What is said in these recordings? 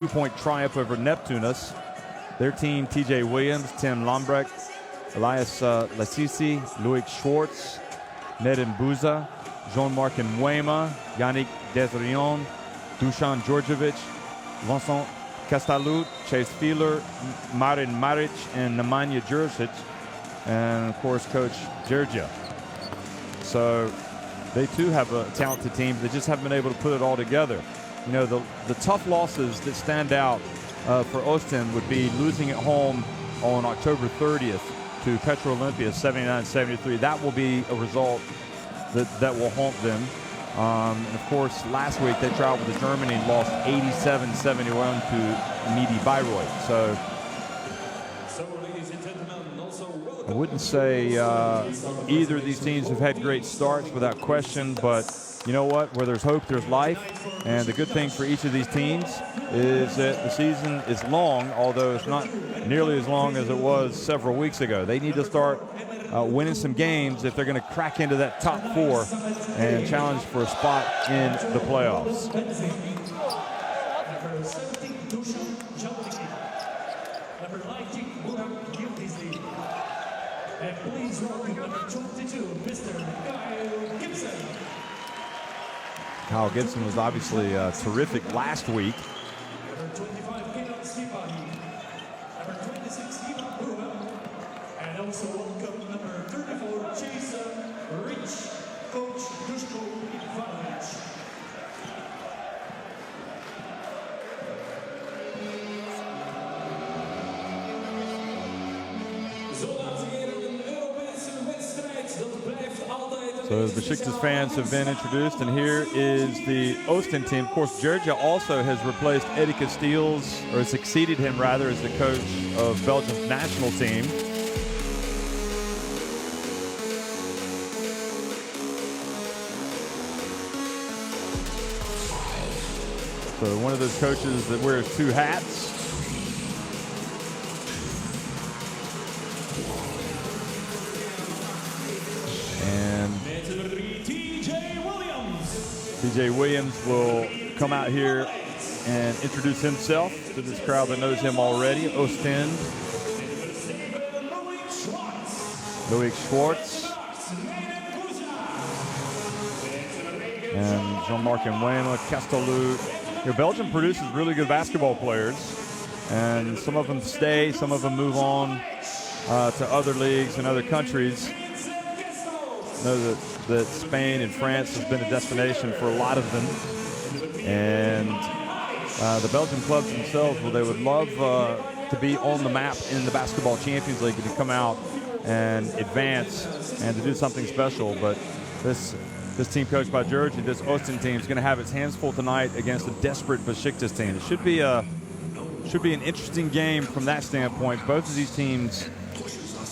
2-point triumph over Neptunus. Their team, TJ Williams, Tim Lambrecht, Elias Lassisi, Loic Schwartz, Ned Mbuza, Jean-Marc Nwema, Yannick Desrion, Dusan Djordjevic, Vincent Castalut, Chase Fieler, Marin Maric, and Nemanja Juricic, and of course Coach Georgia. So they too have a talented team. They just haven't been able to put it all together. You know, the tough losses that stand out for Oostende would be losing at home on October 30th to Petro Olympia 79-73. That will be a result that will haunt them. And of course, last week they traveled to Germany and lost 87-71 to Midi Bayreuth. So I wouldn't say either of these teams have had great starts without question, but you know what? Where there's hope, there's life. And the good thing for each of these teams is that the season is long, although it's not nearly as long as it was several weeks ago. They need to start winning some games if they're going to crack into that top four and challenge for a spot in the playoffs. And please welcome number 22, Mr. Gibson. Kyle Gibson was obviously terrific last week. Number 25, Kenan Skipahi. Number 26, Ivan Bruham. And also welcome number 34, Jason Rich, Coach Dushko Ivanovic. So the Besiktas fans have been introduced, and here is the Oostende team. Of course, Georgia also has replaced Eddie Casteels, or succeeded him rather, as the coach of Belgium's national team. So one of those coaches that wears two hats. TJ Williams will come out here and introduce himself to this crowd that knows him already. Oostende. Loic Schwartz. And Jean-Marc Nwema, Castalut. You know, Belgium produces really good basketball players, and some of them stay, some of them move on to other leagues and other countries. I know that Spain and France has been a destination for a lot of them, and the Belgian clubs themselves, well, they would love to be on the map in the Basketball Champions League and to come out and advance and to do something special. But this team coached by Georgia, this Oostende team, is going to have its hands full tonight against a desperate Besiktas team. It should be an interesting game from that standpoint. Both of these teams,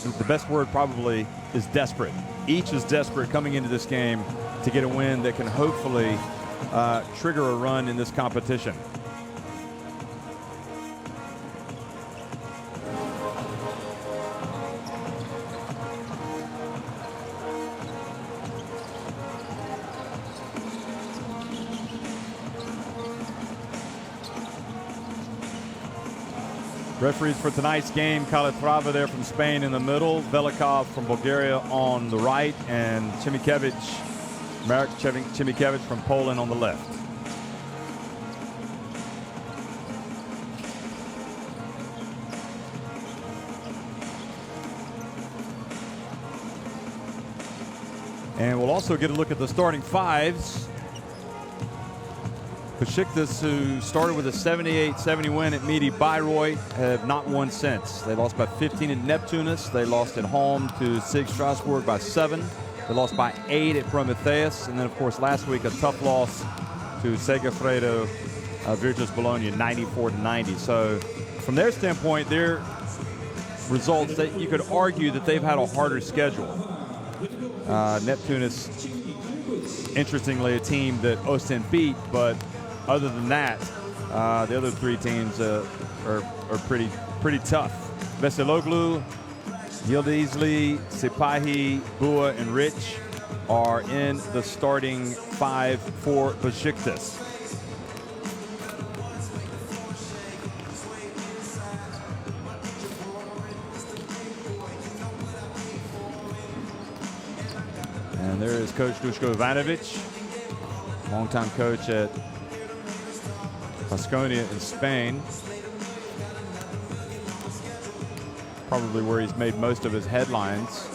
the best word probably is desperate. Each is desperate coming into this game to get a win that can hopefully trigger a run in this competition. Referees for tonight's game, Kalitrava there from Spain in the middle, Velikov from Bulgaria on the right, and Marek Chimikevich from Poland on the left. And we'll also get a look at the starting fives. Besiktas, who started with a 78-70 win at Midi Bayreuth, have not won since. They lost by 15 at Neptunus. They lost at home to SIG Strasbourg by 7. They lost by 8 at Prometheus. And then, of course, last week, a tough loss to Segafredo Virtus Bologna, 94-90. So from their standpoint, their results, you could argue that they've had a harder schedule. Neptunus, interestingly, a team that Oostende beat, but other than that, the other three teams are pretty tough. Veseloglu, Yıldızlı, Sipahi, Bua, and Rich are in the starting five for Besiktas. there is Coach Duško Ivanović, longtime coach at Baskonia in Spain. Probably where he's made most of his headlines.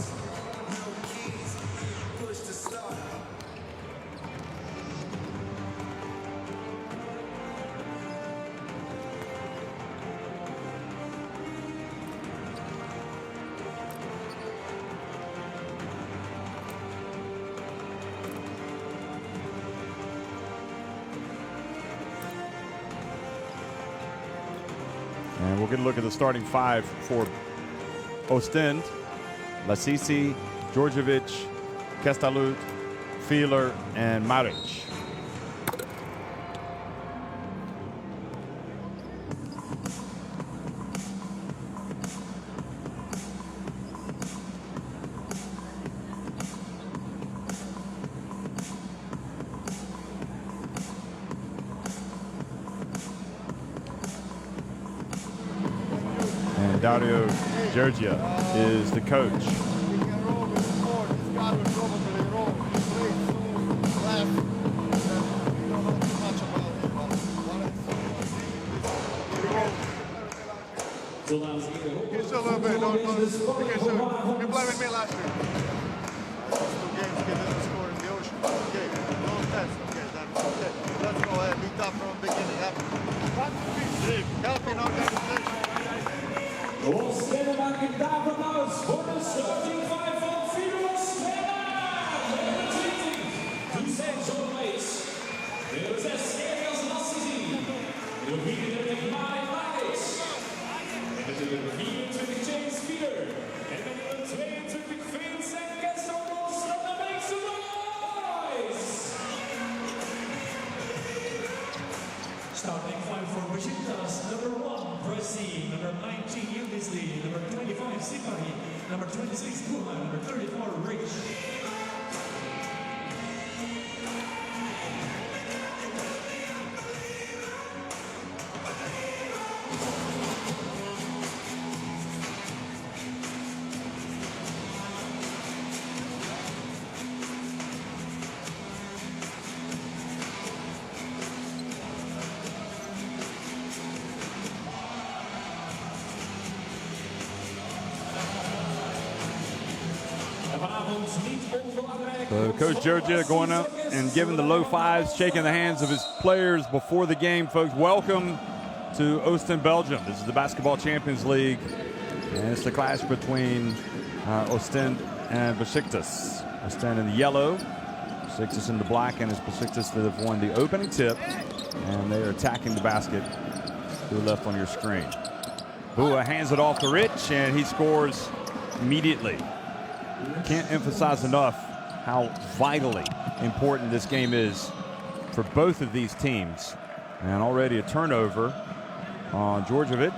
And we'll get a look at the starting five for Oostende: Lasisi, Djordjevic, Kestalut, Filer, and Maric. Dario Georgia is the coach. Just a little bit, don't okay, so you're blaming me last year. 2 games, get in the score in the ocean. Okay, no test. Okay, that's okay. Let's go ahead, be tough from the beginning. Help in organization. Oostende maken daarvan uit voor de starting five van Filou Oostende. 20, Gibson Sompo, nummer 6, Elias Lasisi, nummer 34, Maric, met de nummer 24, James Filer, en met de nummer 22, Vincent Kestalut, van de Beekse Boys. Starting five for Besiktas, number 1, Pressy, number 19, number 25, Sipari, number 26, Puma, number 34, Rich. So Coach Georgia going up and giving the low fives, shaking the hands of his players before the game. Folks, welcome to Oostende, Belgium. This is the Basketball Champions League, and it's the clash between Oostende and Besiktas. Oostende in the yellow, Besiktas in the black, and it's Besiktas that have won the opening tip, and they are attacking the basket to the left on your screen. Bua hands it off to Rich, and he scores immediately. Can't emphasize enough how vitally important this game is for both of these teams. And already a turnover on Djordjevic.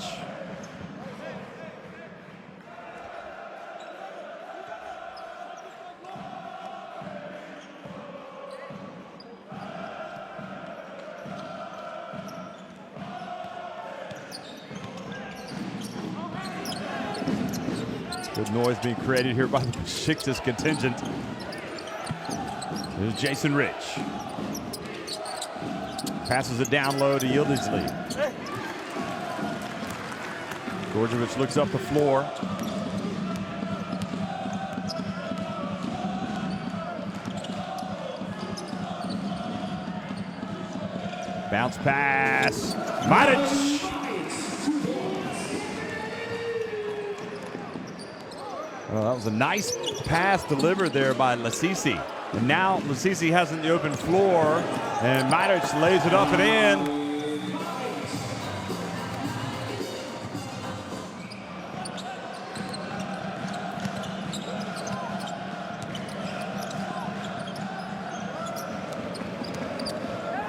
Good noise being created here by the Besiktas contingent. There's Jason Rich. Passes it down low to Yıldızlı. Djordjevic looks up the floor. Bounce pass. Maric. Well, that was a nice pass delivered there by Lasisi. And now Lasisi has it in the open floor, and Maric lays it up and in.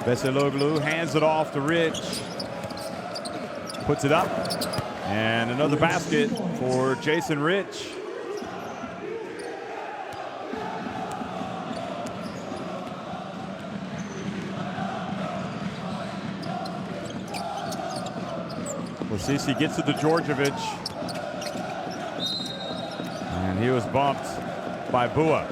Veseloglu hands it off to Rich. Puts it up. And another basket for Jason Rich. Lasisi gets it to Djordjevic. And he was bumped by Bua.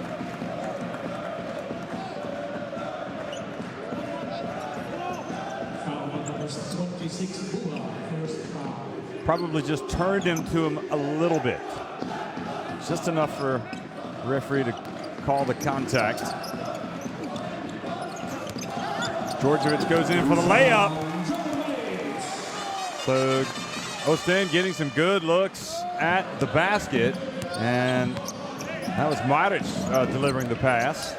Probably just turned him to him a little bit. Just enough for the referee to call the contact. Djordjevic goes in for the layup. So Oostende getting some good looks at the basket, and that was Maric delivering the pass.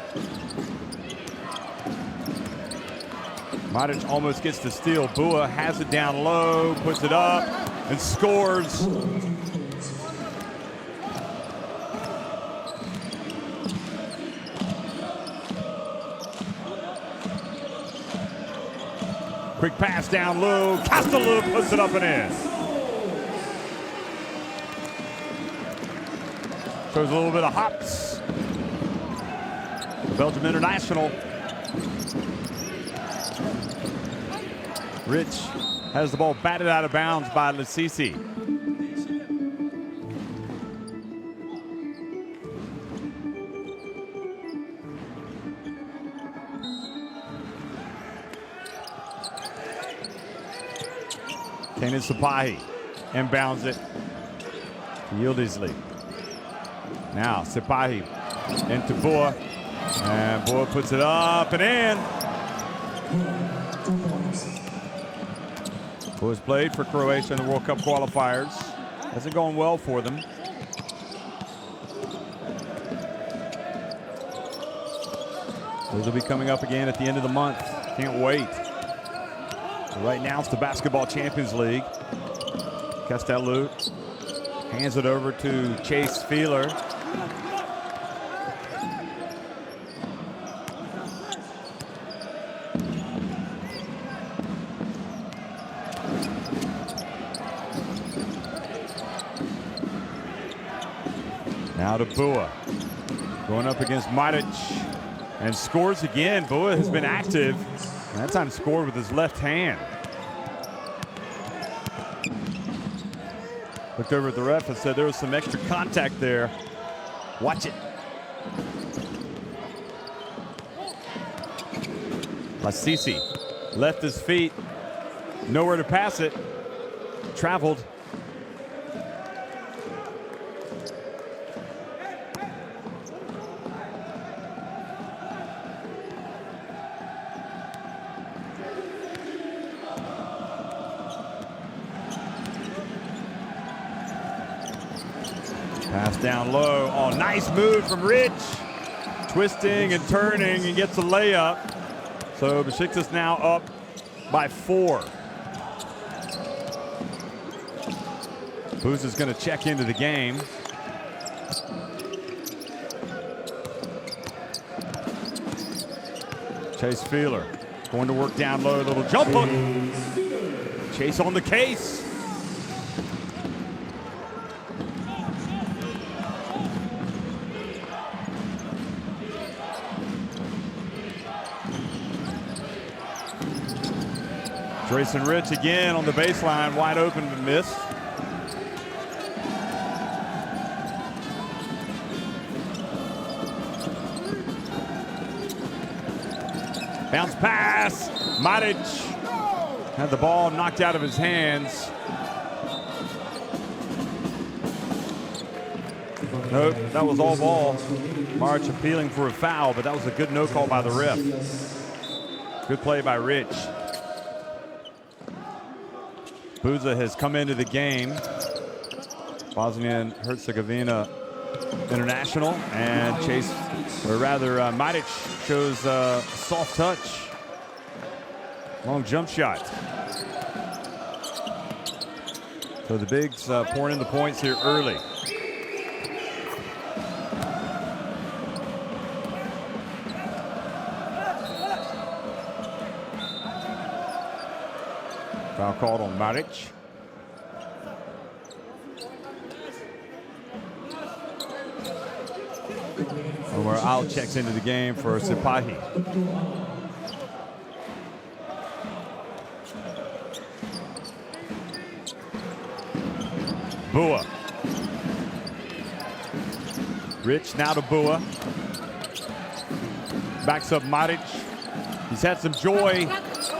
Maric almost gets the steal. Bua has it down low, puts it up, and scores. Quick pass down low. Castellou puts it up and in. Shows a little bit of hops. The Belgium international. Rich has the ball batted out of bounds by Lasisi. Kenan Sipahi inbounds it to Yildizni. Now Sipahi into Bua, and Bua puts it up and in. Bua's played for Croatia in the World Cup qualifiers. Hasn't gone well for them. Those will be coming up again at the end of the month. Can't wait. Right now it's the Basketball Champions League. Castellou hands it over to Chase Feeler. Now to Bua. Going up against Maric and scores again. Bua has been active. And that time scored with his left hand. Looked over at the ref and said there was some extra contact there. Watch it. Lasisi left his feet. Nowhere to pass it. Traveled. Pass down low. Oh, nice move from Rich. Twisting and turning and gets a layup. So Besiktas now up by 4. Booz is going to check into the game. Chase Feeler going to work down low. Little jump hook. Chase on the case. Drayson Rich again on the baseline, wide open but missed. Bounce pass. Maric had the ball knocked out of his hands. Nope, that was all ball. Maric appealing for a foul, but that was a good no call by the ref. Good play by Rich. Buza has come into the game. Bosnia and Herzegovina international, and Maric shows a soft touch. Long jump shot. So the Bigs pouring in the points here early. Foul called on Maric. Omar Al checks into the game for Sipahi. Bua. Rich now to Bua. Backs up Maric. He's had some joy,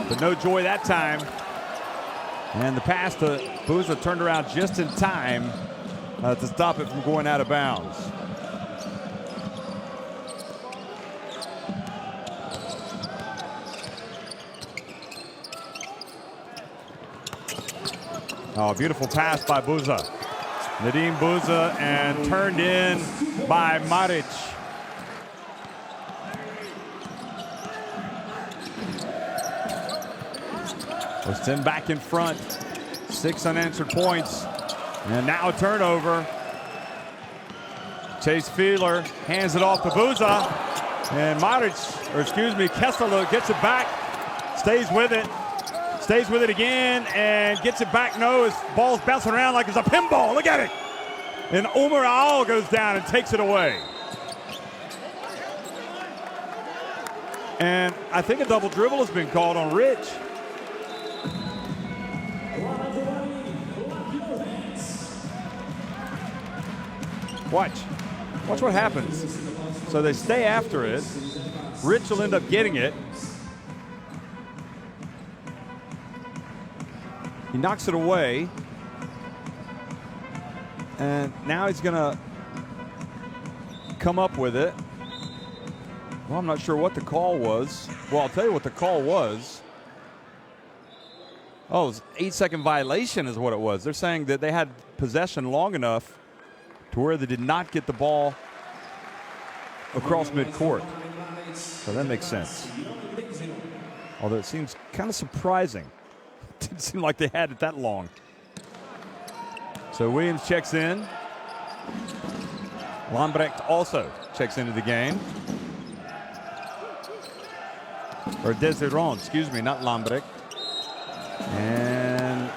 but no joy that time. And the pass to Booza turned around just in time to stop it from going out of bounds. Oh, beautiful pass by Booza. Nadim Booza, and turned in by Maric. Oostende back in front. 6 unanswered points. And now a turnover. Chase Fiedler hands it off to Booza. And Kesselou gets it back. Stays with it. Stays with it again and gets it back. No, his ball's bouncing around like it's a pinball. Look at it. And Omar Al goes down and takes it away. And I think a double dribble has been called on Rich. Watch what happens. So they stay after it. Rich will end up getting it. He knocks it away. And now he's going to come up with it. Well, I'm not sure what the call was. Well, I'll tell you what the call was. Oh, it was an 8-second violation is what it was. They're saying that they had possession long enough to where they did not get the ball across midcourt. So that makes sense. Although it seems kind of surprising. It didn't seem like they had it that long. So Williams checks in. Lambrecht also checks into the game. Or Desiron, excuse me, not Lambrecht. And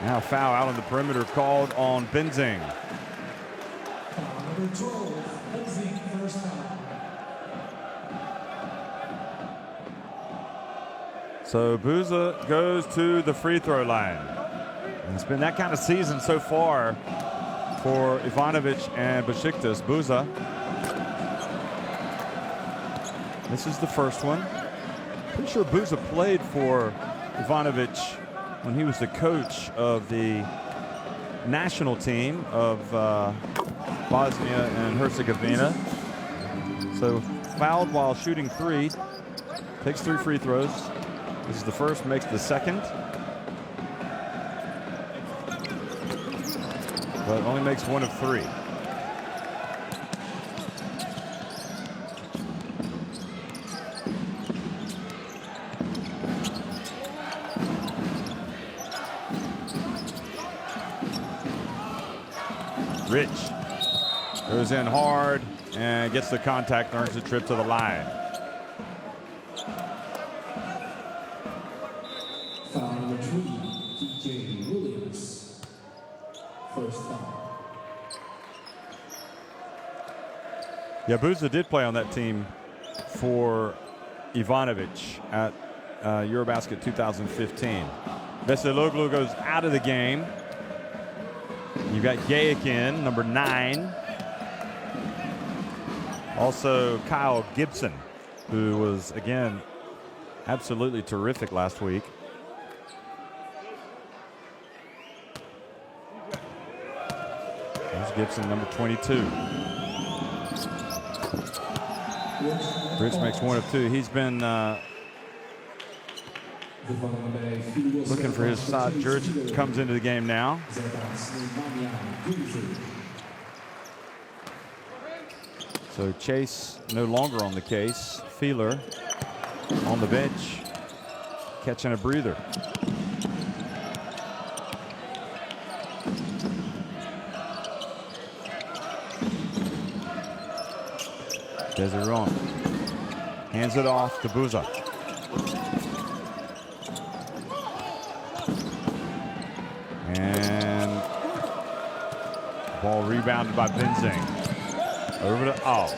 now foul out on the perimeter called on Benzing. Number 12, Benzing, first foul. So Booza goes to the free throw line. And it's been that kind of season so far for Ivanovic and Besiktas. Booza. This is the first one. Pretty sure Booza played for Ivanovic when he was the coach of the national team of Bosnia and Herzegovina. So fouled while shooting 3. Takes 3 free throws. This is the first, makes the second. But only makes 1 of 3. Rich goes in hard and gets the contact, earns the trip to the line. Foul number 3, DJ Williams. First foul. Yeah, Booza did play on that team for Ivanovic at Eurobasket 2015. Veseloglu goes out of the game. You've got Gayic in, number 9. Also Kyle Gibson, who was, again, absolutely terrific last week. There's Gibson, number 22. Rich makes 1 of 2. He's been looking for his shot. Juric comes into the game now. So Chase no longer on the case. Fiedler on the bench, catching a breather. Desiron hands it off to Booza. And ball rebounded by Benzing. Over to Al.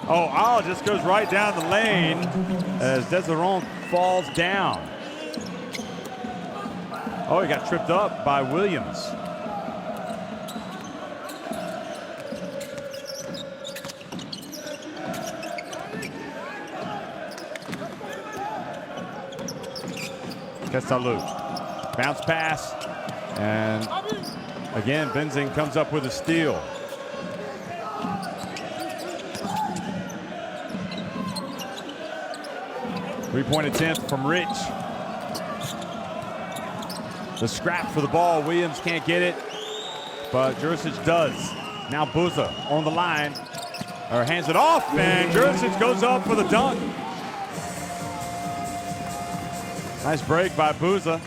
Oh, Al just goes right down the lane as Desiron falls down. Oh, he got tripped up by Williams. Kesselou. Bounce pass. And again, Benzing comes up with a steal. Three-point attempt from Rich. The scrap for the ball. Williams can't get it, but Jurisic does. Now Buza on the line, or hands it off, and Jurisic goes up for the dunk. Nice break by Buza.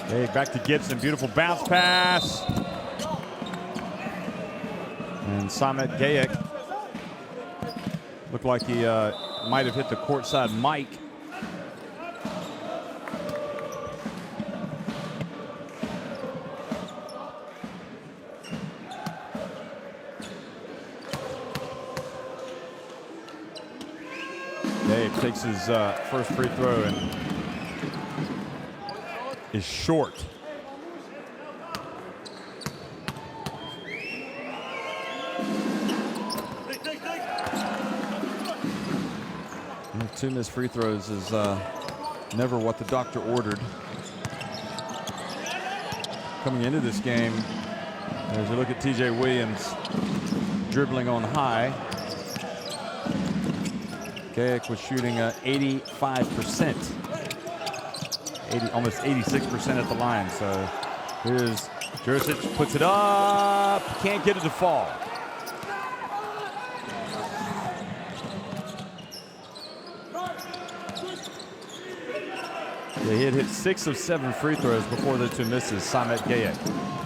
Okay, back to Gibson. Beautiful bounce pass. And Samet Gayek looked like he might have hit the courtside mic. Dave takes his first free throw and is short. Two missed free throws is never what the doctor ordered. Coming into this game, as you look at TJ Williams dribbling on high, Gayek was shooting 85%, almost 86% at the line. So here's Jurisic, puts it up, can't get it to fall. He had hit 6 of 7 free throws before the two misses, Samet Gayek.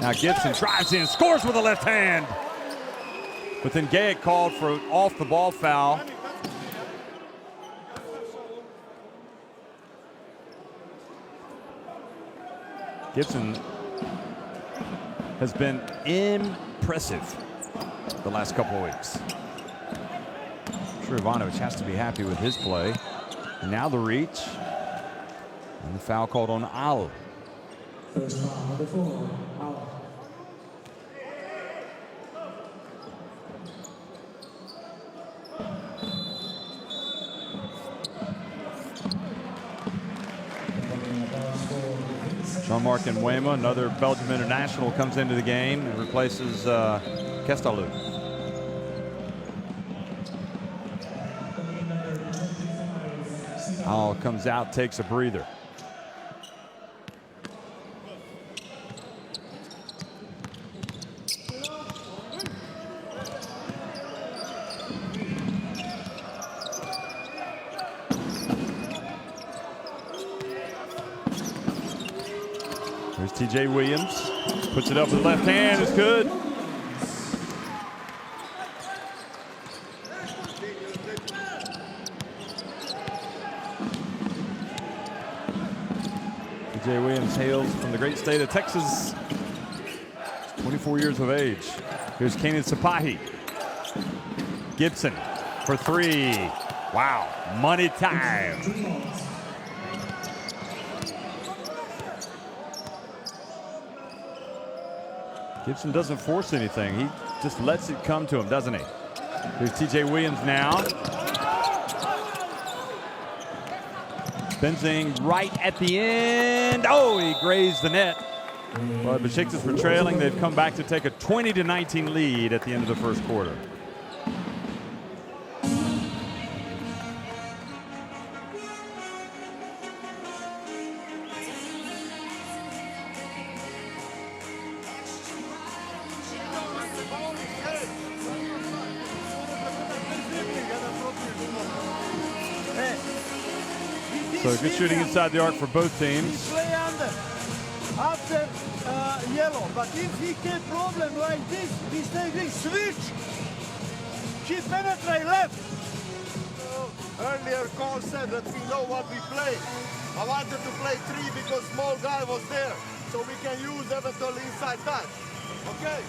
Now Gibson drives in, scores with a left hand. But then Gayek called for an off-the-ball foul. Gibson has been impressive the last couple of weeks. I'm sure Ivanovic has to be happy with his play. And now the reach. And the foul called on Al. First foul, number 4, Al. Jean-Marc Nguema, another Belgium international, comes into the game and replaces Kestalou. Al comes out, takes a breather. There's TJ Williams, puts it up with the left hand, it's good. TJ Williams hails from the great state of Texas. 24 years of age. Here's Kanan Sapahi. Gibson for 3. Wow, money time. Gibson doesn't force anything. He just lets it come to him, doesn't he? Here's TJ Williams now. Benzing right at the end. Oh, he grazed the net. Well, Besiktas were trailing. They've come back to take a 20-19 lead at the end of the first quarter. So good shooting inside the arc for both teams. Play under after yellow, but if he get problem like this, he switch. He penetrate left. Earlier Cole said that we know what we play. I wanted to play 3 because small guy was there, so we can use eventually inside touch. Okay?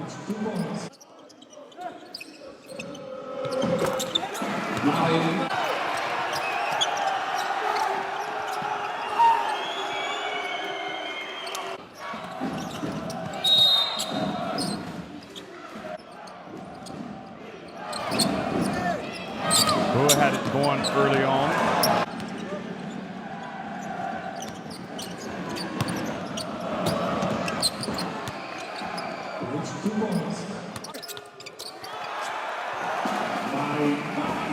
It's 2 points. Who had it going early on. It's 2 points.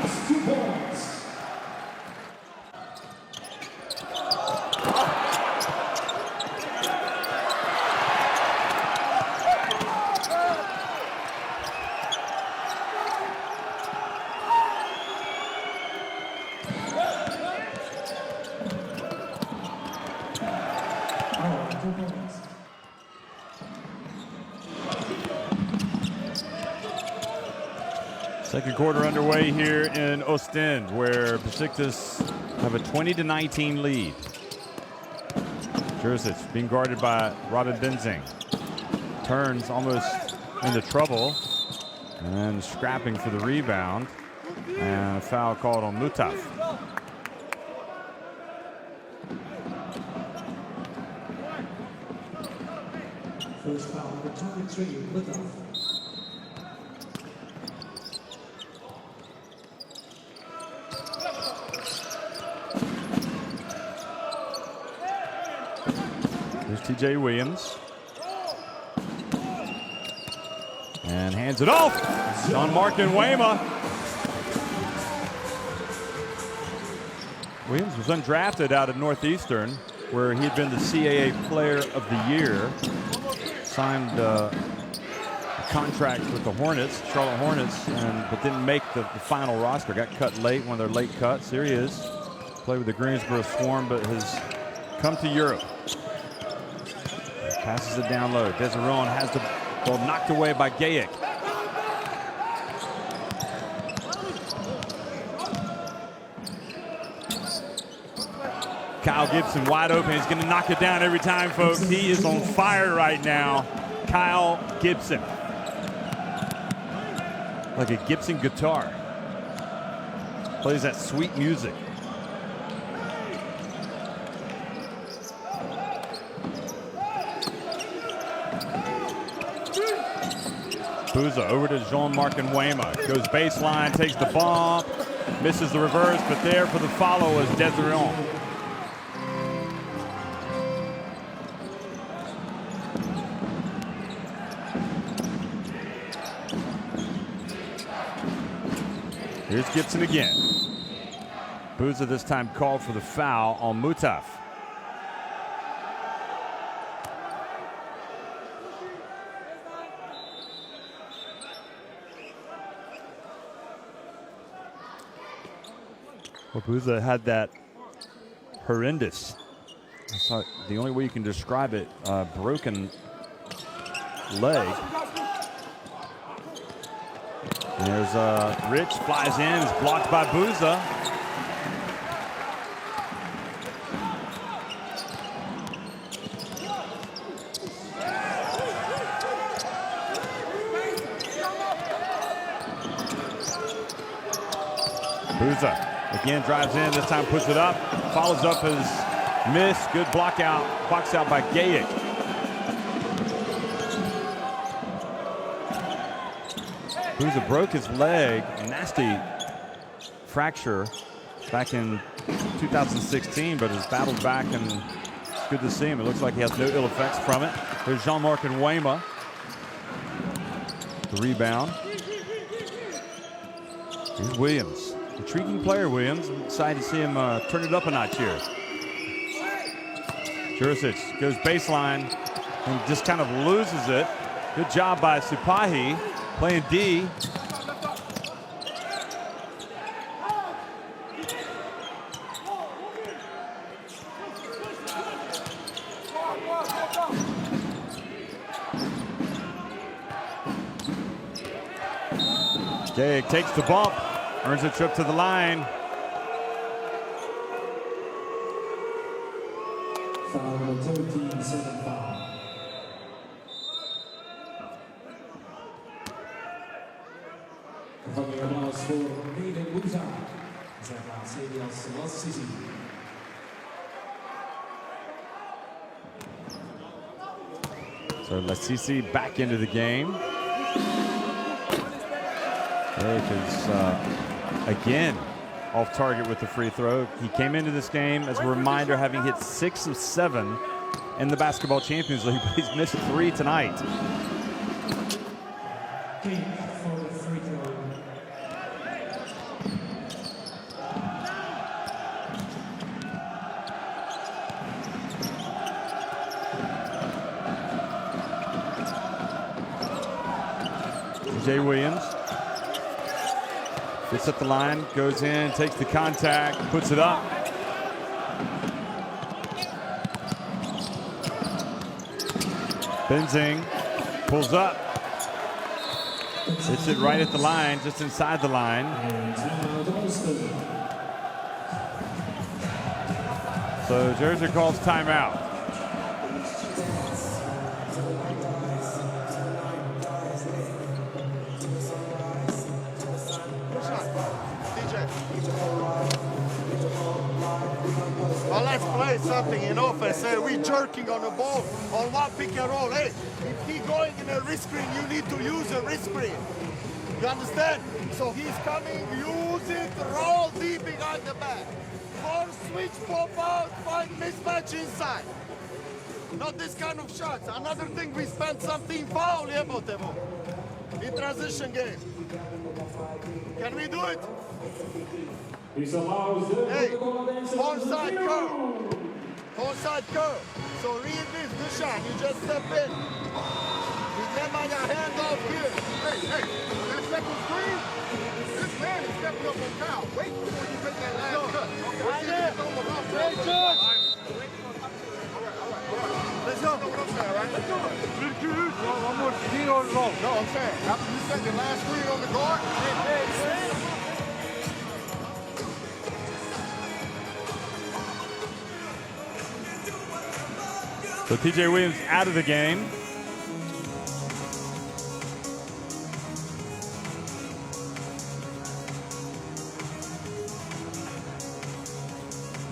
It's 2 points. Our 2 points. Second quarter underway here in Oostende, where Besiktas have a 20-19 lead. Jurisic being guarded by Robin Benzing. Turns almost into trouble and scrapping for the rebound. And a foul called on Mutaf. First foul, number 23, Lithgow. There's TJ Williams. And hands it off. Jean-Marc Nwema. Williams was undrafted out of Northeastern, where he had been the CAA Player of the Year. Signed a contract with the Hornets, Charlotte Hornets, but didn't make the final roster. Got cut late, one of their late cuts. Here he is. Played with the Greensboro Swarm, but has come to Europe. Passes it down low. Desiron has the ball knocked away by Gayic. Kyle Gibson wide open. He's going to knock it down every time, folks. He is on fire right now. Kyle Gibson. Like a Gibson guitar. Plays that sweet music. Bouza over to Jean-Marc Nwema. Goes baseline, takes the bump, misses the reverse, but there for the follow is Desiron. Here's Gibson again. Bouza this time called for the foul on Mutaf. Well, Bouza had that horrendous, the only way you can describe it, broken leg. And there's Rich, flies in, is blocked by Bouza. Bouza again drives in, this time puts it up, follows up his miss, good block out, box out by Gayic. Bouza broke his leg, a nasty fracture back in 2016, but has battled back, and it's good to see him. It looks like he has no ill effects from it. There's Jean-Marc Nwema. The rebound. Here's Williams. Intriguing player, Williams. I'm excited to see him turn it up a notch here. Jurisic goes baseline and just kind of loses it. Good job by Sipahi. Playing D. Gayic takes the bump, earns a trip to the line. Foul number 13, second foul. Van de applaus voor Nede Boeza. Zijn laatste Nederlandse laatste. So Lassisi back into the game. Because again, off target with the free throw. He came into this game, as a reminder, having hit 6 of 7 in the Basketball Champions League, but he's missed 3 tonight. King for the free throw. Jay Williams gets up the line, goes in, takes the contact, puts it up. Benzing pulls up, hits it right at the line, just inside the line. So Jersey calls timeout. Well, let's play something in offense. Hey, we jerking on the ball on one pick and roll. Hey, if he going in a wrist screen, you need to use a wrist screen. You understand? So he's coming, use it, roll deep behind the back. Or switch, pop out, find mismatch inside. Not this kind of shots. Another thing, we spent some team foul in transition game. Can we do it? Hey, onside curve. Onside curve. So read this, Dushan. You just step in. Remember your hand off here. Hey, that second screen, this man is stepping up on Kyle. Wait before you make that last cut. Right there. Hey, George. Let's go. You know what I'm saying, right? Let's do it. One more zero roll. No, I'm saying, after you set your last screen on the guard, So TJ Williams out of the game.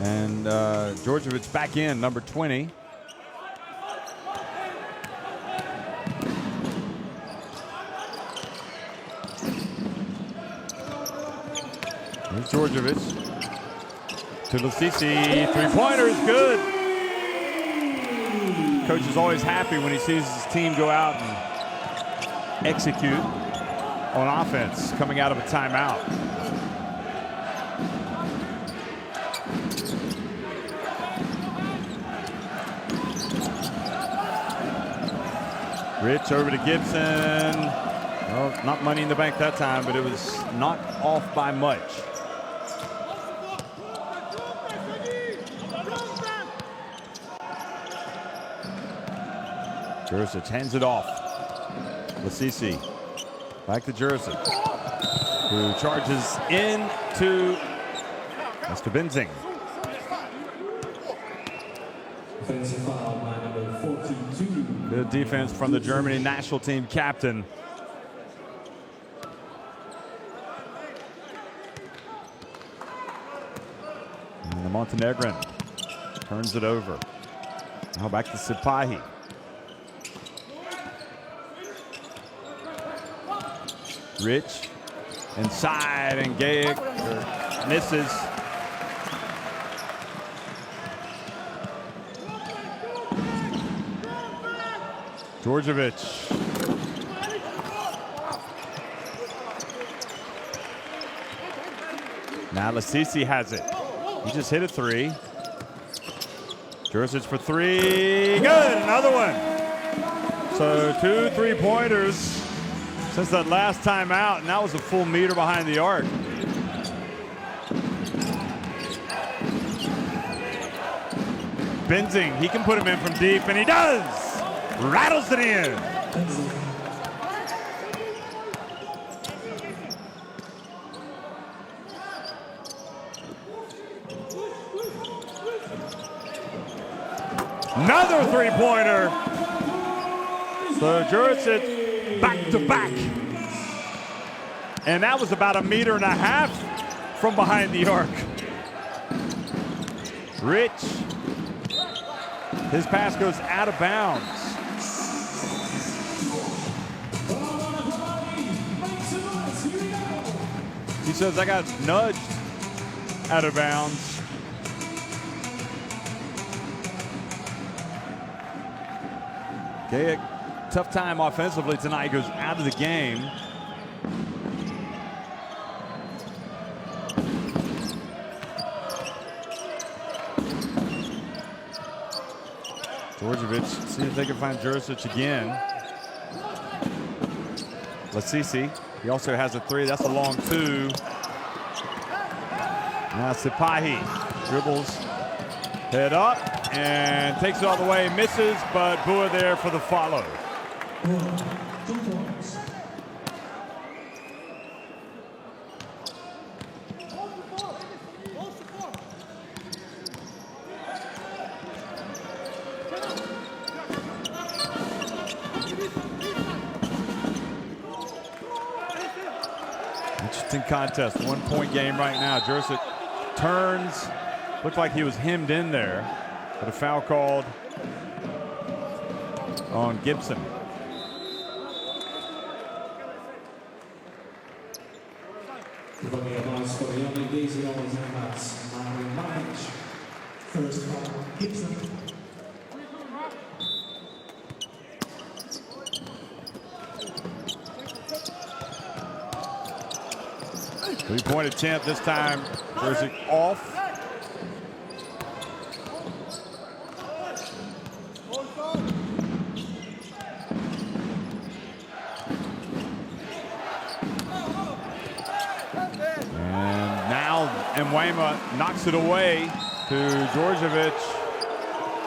And Djordjevic back in, number 20. Here's Djordjevic to Lassisi. Three-pointer is good. Coach is always happy when he sees his team go out and execute on offense coming out of a timeout. Rich over to Gibson. Well, not money in the bank that time, but it was not off by much. Jurisic hands it off. Lassisi back to Jurisic, who charges into Mr. Benzing. Offensive foul by number 42. Good defense from the Germany national team captain. And the Montenegrin turns it over. Now back to Sipahi. Rich inside, and Gaik misses. Djordjevic. Now Lassisi has it. He just hit a three. Djordjevic for three. Good, another one. So 2 3-pointers since that last time out, and that was a full meter behind the arc. Benzing, he can put him in from deep, and he does! Rattles it in. Another three-pointer. So Jurisic back to back. And that was about 1.5 meters from behind the arc. Rich. His pass goes out of bounds. He says, I got nudged out of bounds. Okay, a tough time offensively tonight. He goes out of the game. Djordjevic, see if they can find Jurisic again. Lasisi, he also has a 3. That's a long 2. Now Sipahi dribbles, head up, and takes it all the way. Misses, but Bua there for the follow. Interesting contest, 1-point game right now. Jurisic turns, looked like he was hemmed in there, but a foul called on Gibson. First foul, Gibson. Three-point attempt this time. Jurisic off. And now Mwema knocks it away to Djordjevic.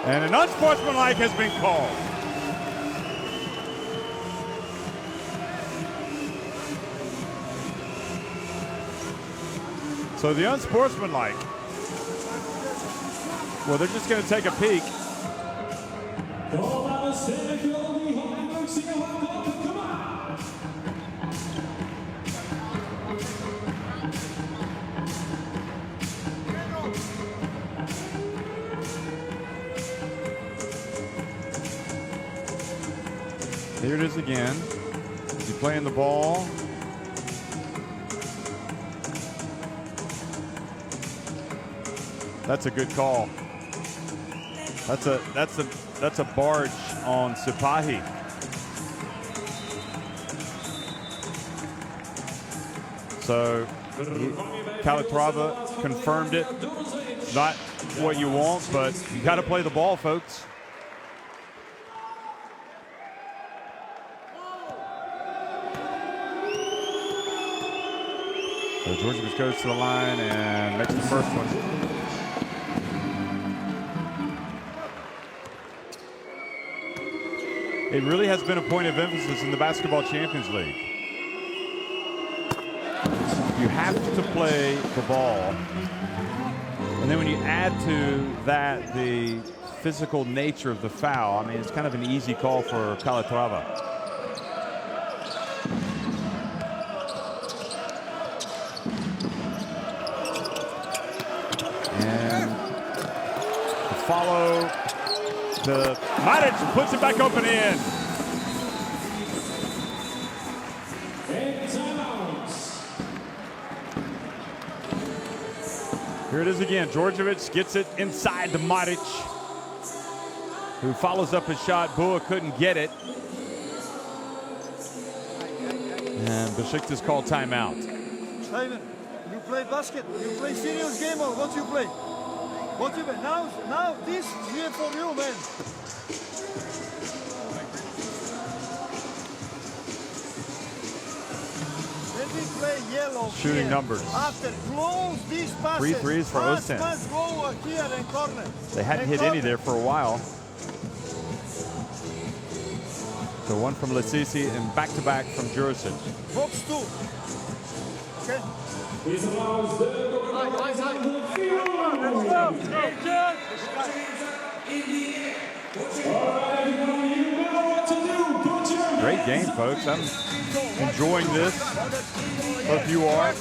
And an unsportsmanlike has been called. So the unsportsmanlike, well, they're just going to take a peek. Here it is again. He's playing the ball. That's a good call. That's a barge on Sipahi. So Calatrava confirmed it. Not what you want, but you got to play the ball, folks. So Djordjevic goes to the line and makes the first one. It really has been a point of emphasis in the Basketball Champions League. You have to play the ball. And then when you add to that the physical nature of the foul, I mean, it's kind of an easy call for Calatrava. Follow the Matic, puts it back open in. Here it is again. Djordjevic gets it inside to Matic, who follows up his shot. Bua couldn't get it. And Besiktas called timeout. Simon, you play basket, you play serious game or what you play? What you now this here for you, man. Let me play yellow. Shooting here. numbers. After close these passes. 3 threes for Oostende. Pass go here and corner. They hadn't hit any there for a while. So one from Lasisi and back-to-back from Jurisic. Box 2. Okay. This allows the All right, everybody, you know what to do. Put your Great game, folks. I'm enjoying this. Hope you are.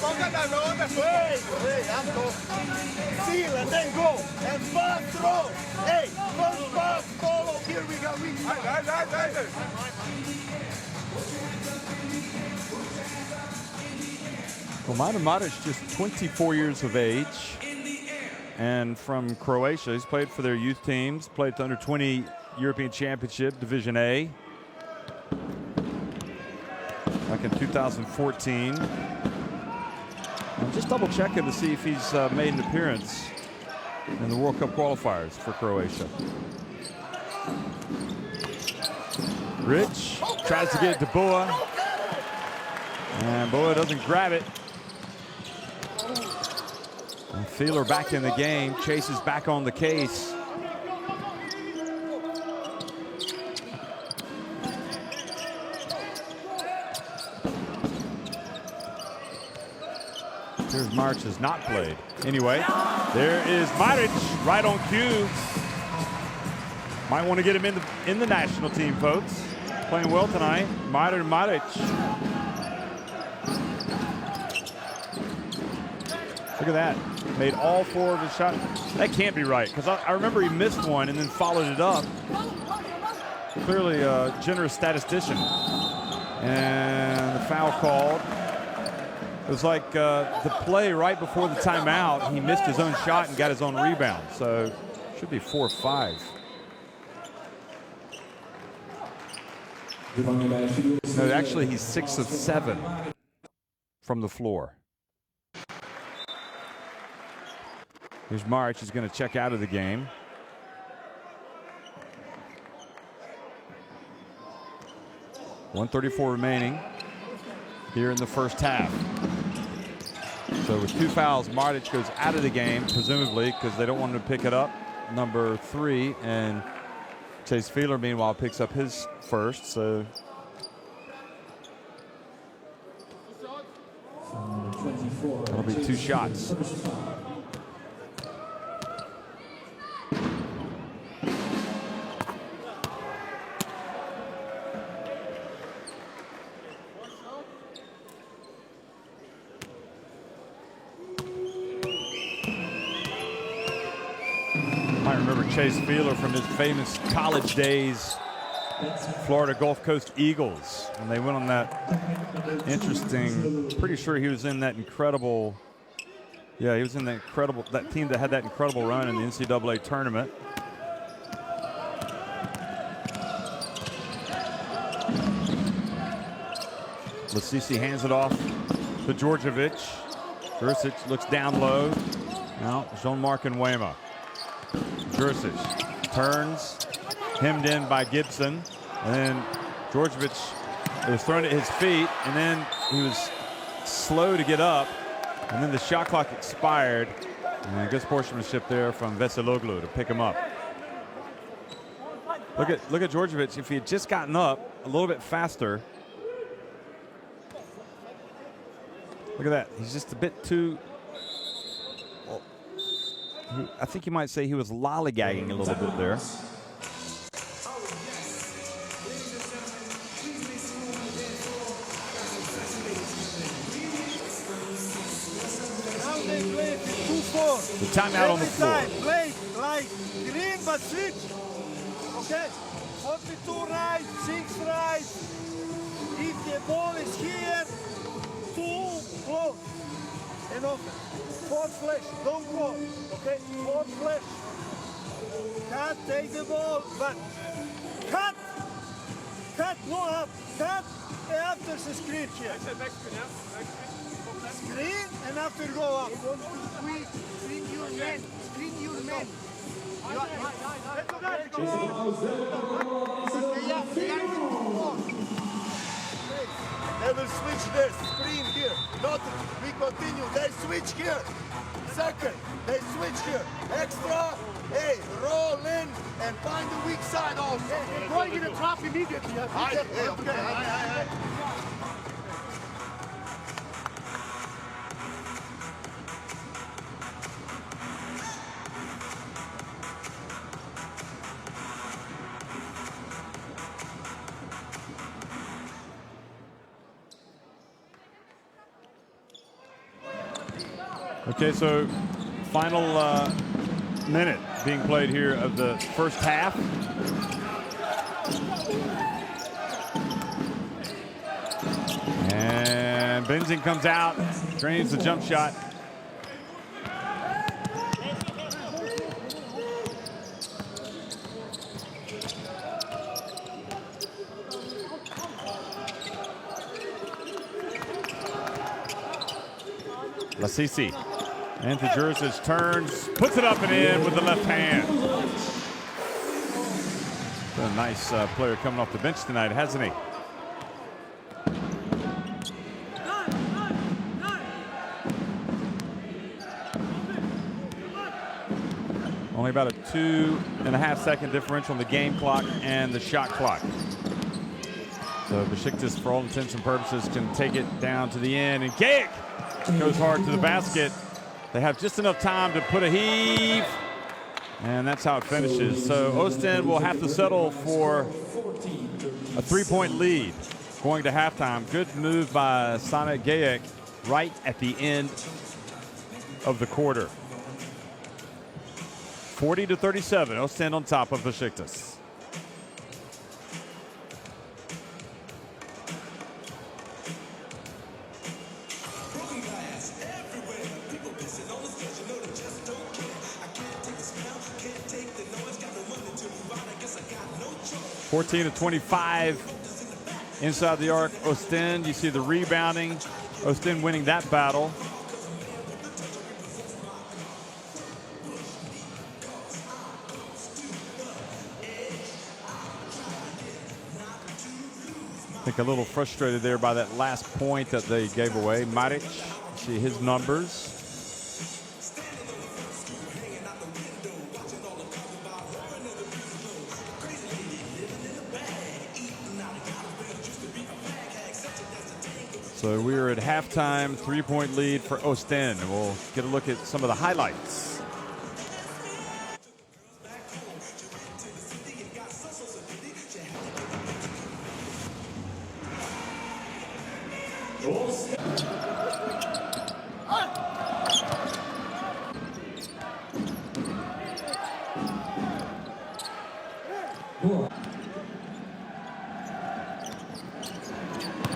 Seal and then go. And pass, throw. Hey, first pass, follow. Here we go. Well, Mladenovic just 24 years of age and from Croatia. He's played for their youth teams, played the under-20 European Championship, Division A, back in 2014. I'm just double-checking to see if he's made an appearance in the World Cup qualifiers for Croatia. Rich tries to get it to Boa, and Boa doesn't grab it. And Filou back in the game. Chase is back on the case. Here's March has not played. Anyway, there is Maric right on cue. Might want to get him in the national team, folks. Playing well tonight. Maric. Look at that. Made all 4 of his shots. That can't be right, because I remember he missed one and then followed it up. Clearly a generous statistician. And the foul called. It was like the play right before the timeout. He missed his own shot and got his own rebound. So should be 4-5. No, actually he's 6 of 7 from the floor. Here's March. He's going to check out of the game. .134 remaining here in the first half. So with 2 fouls, Martic goes out of the game, presumably because they don't want him to pick it up. Number 3, and Chase Filou, meanwhile, picks up his first. So that'll be 2 shots. I remember Chase Filou from his famous college days, Florida Gulf Coast Eagles, and they went on that interesting, pretty sure he was in that incredible, yeah, he was in that incredible, that team that had that incredible run in the NCAA tournament. Lasisi hands it off to Djordjevic. Jurisic looks down low. Now Jean-Marc and Wema. Jurisic turns, hemmed in by Gibson, and then Djordjevic, it was thrown at his feet, and then he was slow to get up, and then the shot clock expired, and good sportsmanship there from Veseloglu to pick him up. Look at Djordjevic. If he had just gotten up a little bit faster. Look at that. He's just a bit too. Well, I think you might say he was lollygagging a little bit there. Now they play 2-4. The timeout on the floor. Every time play like green but switch. Okay? 42 right, 6 right. If the ball is here, 2 close. And open. 4 flash, don't go. Okay? 4 flash. Cut, take the ball, but cut! Cut, no up. Cut after the screen here. Screen and after go up. Screen your men. Screen your men. They will switch there, screen here. Not we continue. They switch here. Second, they switch here. Extra. Hey, roll in and find the weak side also. They're going in the trap immediately. Okay. Okay, so final minute being played here of the first half. And Benzing comes out, drains the jump shot. Lasisi. And Juricic turns, puts it up and in with the left hand. Been a nice player coming off the bench tonight, hasn't he? Only about a 2.5 second differential in the game clock and the shot clock. So Besiktas, for all intents and purposes, can take it down to the end. And Gaic goes hard to the basket. They have just enough time to put a heave. And that's how it finishes. So Oostende will have to settle for a 3-point lead going to halftime. Good move by Sana Gaic right at the end of the quarter. 40-37, Oostende on top of Besiktas. – 14-25 inside the arc. Oostende, you see the rebounding. Oostende winning that battle. I think a little frustrated there by that last point that they gave away. Maric, see his numbers. So we are at halftime, 3-point lead for Oostende. We'll get a look at some of the highlights.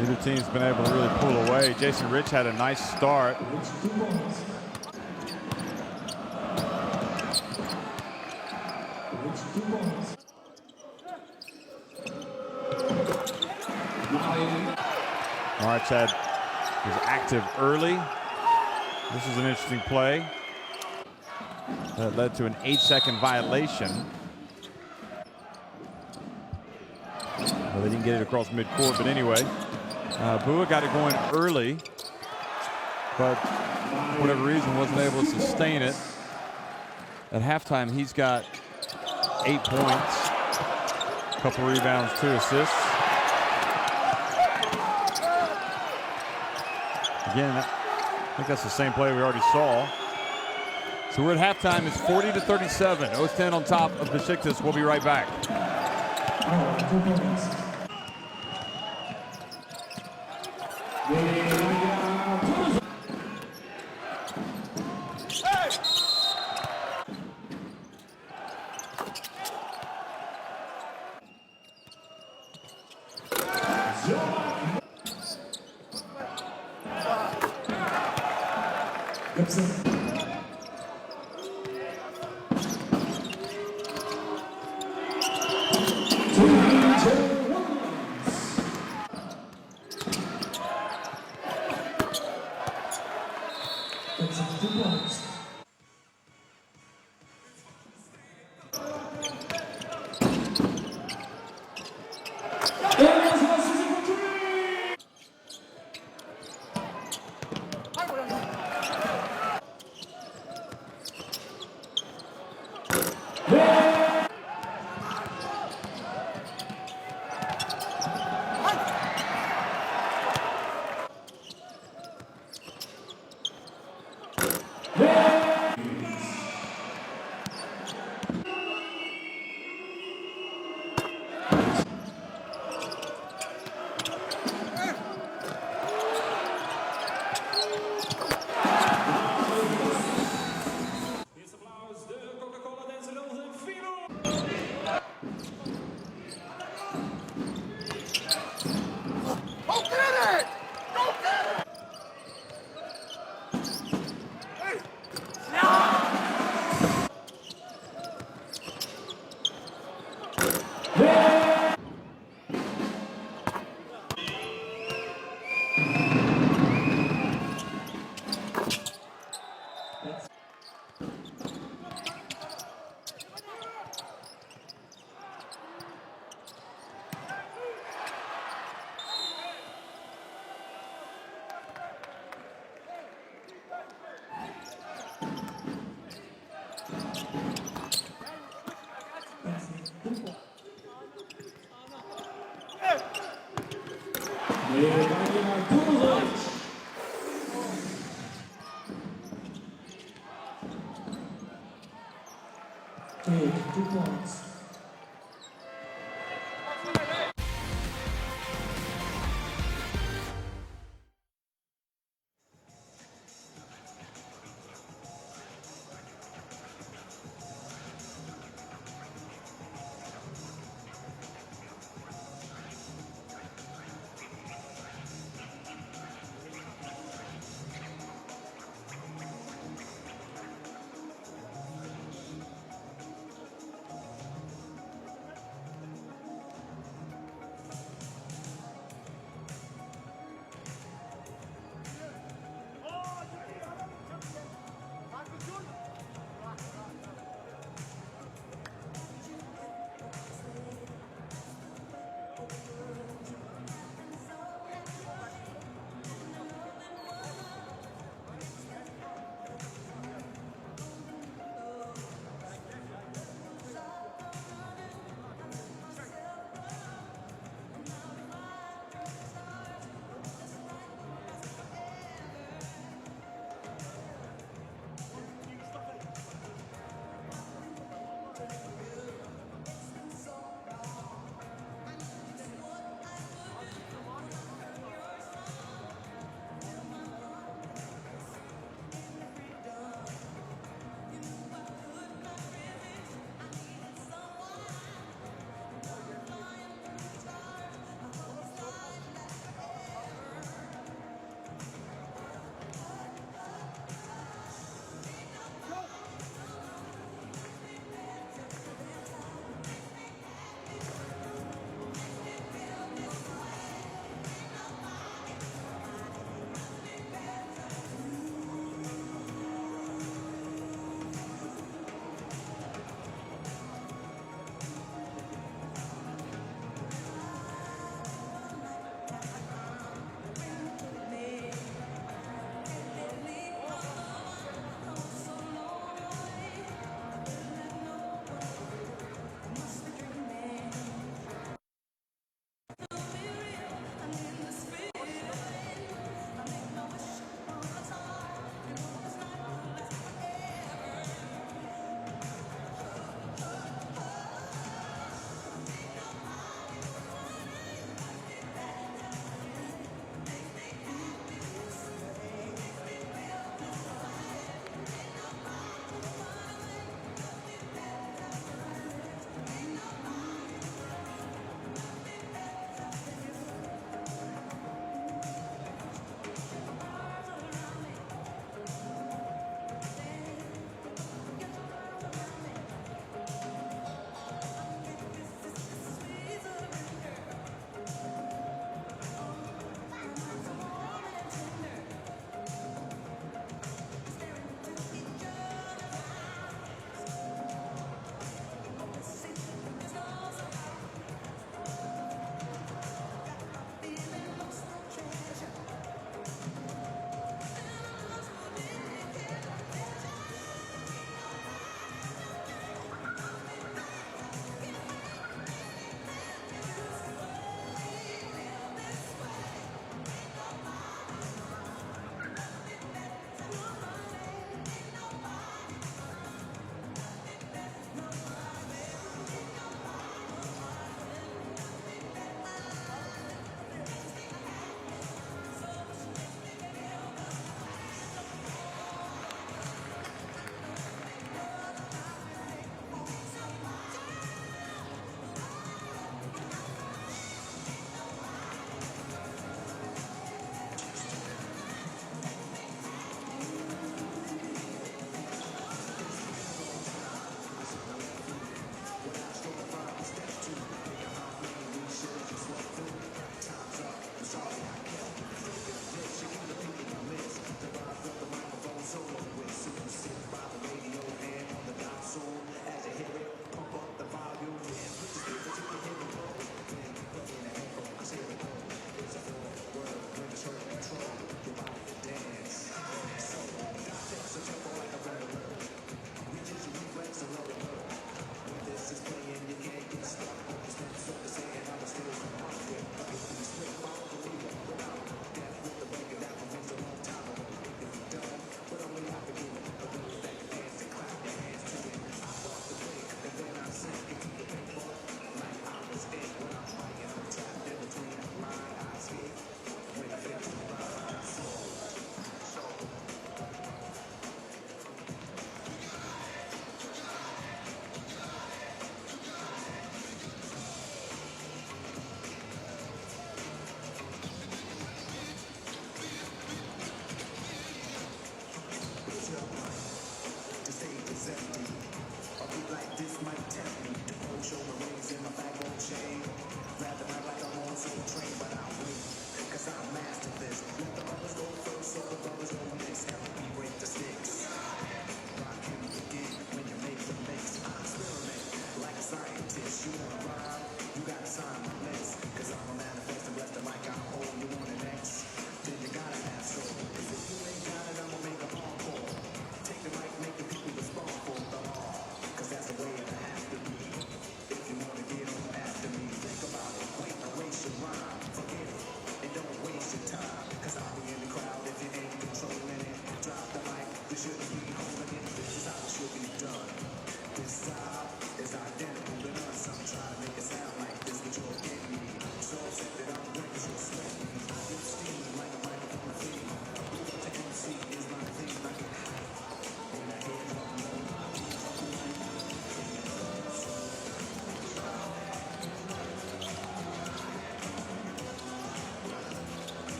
Neither team's been able to really pull away. Jason Rich had a nice start. March was active early. This is an interesting play. That led to an 8-second violation. Well, they didn't get it across midcourt, but anyway. Bua got it going early, but for whatever reason wasn't able to sustain it. At halftime, he's got 8 points, a couple rebounds, 2 assists. Again, I think that's the same play we already saw. So we're at halftime. It's 40-37. Oostende on top of Besiktas. We'll be right back. Gibson. dan je naar Doelwijk. Take 2 points.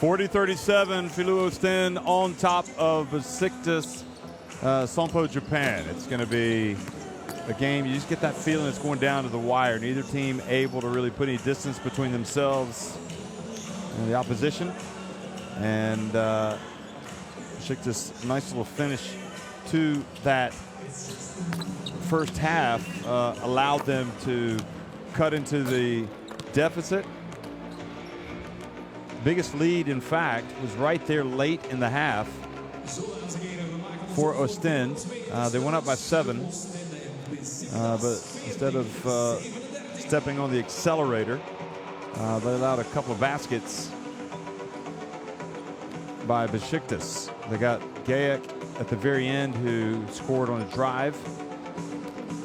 40-37, Filou Oostende on top of Besiktas Sompo, Japan. It's going to be a game, you just get that feeling it's going down to the wire. Neither team able to really put any distance between themselves and the opposition. And Besiktas, nice little finish to that first half allowed them to cut into the deficit. Biggest lead, in fact, was right there late in the half for Oostende. They went up by 7, but instead of stepping on the accelerator, they allowed a couple of baskets by Besiktas. They got Gayak at the very end, who scored on a drive,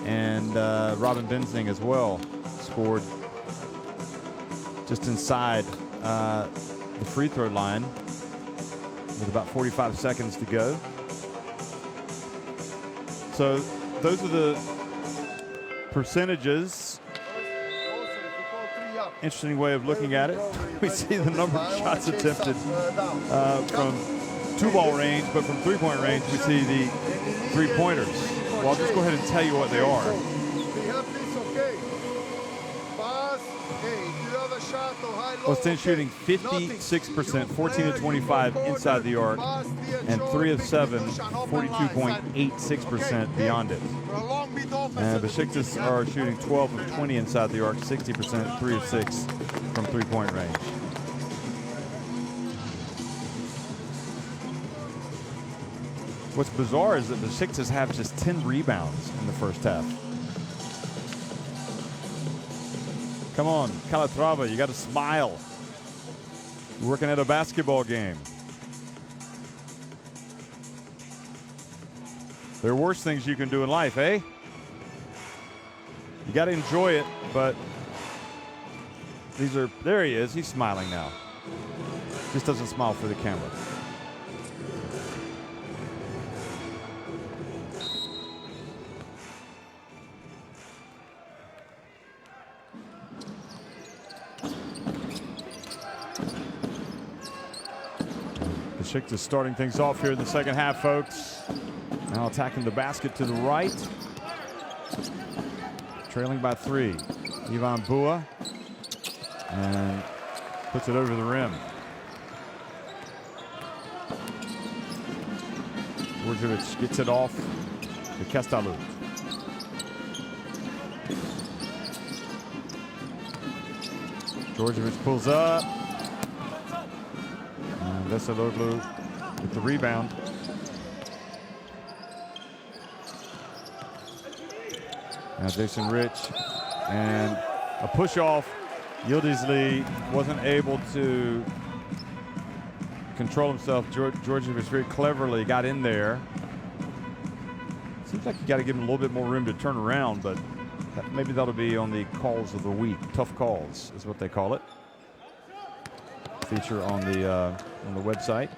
and Robin Benzing as well scored just inside the free throw line with about 45 seconds to go. So those are the percentages. Interesting way of looking at it. We see the number of shots attempted from 2-ball range, but from 3-point range, we see the 3-pointers. Well, I'll just go ahead and tell you what they are. Oostende shooting 56%, 14-25 inside the arc, and 3 of 7, 42.86% beyond it. And Besiktas are shooting 12 of 20 inside the arc, 60%, 3 of 6 from 3-point range. What's bizarre is that Besiktas have just 10 rebounds in the first half. Come on, Calatrava, you got to smile. You're working at a basketball game. There are worse things you can do in life, eh? You got to enjoy it, but these are, there he is, he's smiling now. Just doesn't smile for the camera. Besiktas starting things off here in the second half, folks. Now attacking the basket to the right. Trailing by 3. Ivan Bua. And puts it over the rim. Djordjevic gets it off to Kestalu. Djordjevic pulls up. And Veseloglu with the rebound. Now Jason Rich, and a push off. Yildiz wasn't able to control himself. Djordjevic very cleverly got in there. Seems like you got to give him a little bit more room to turn around, but maybe that'll be on the calls of the week. Tough calls is what they call it. Feature on the website,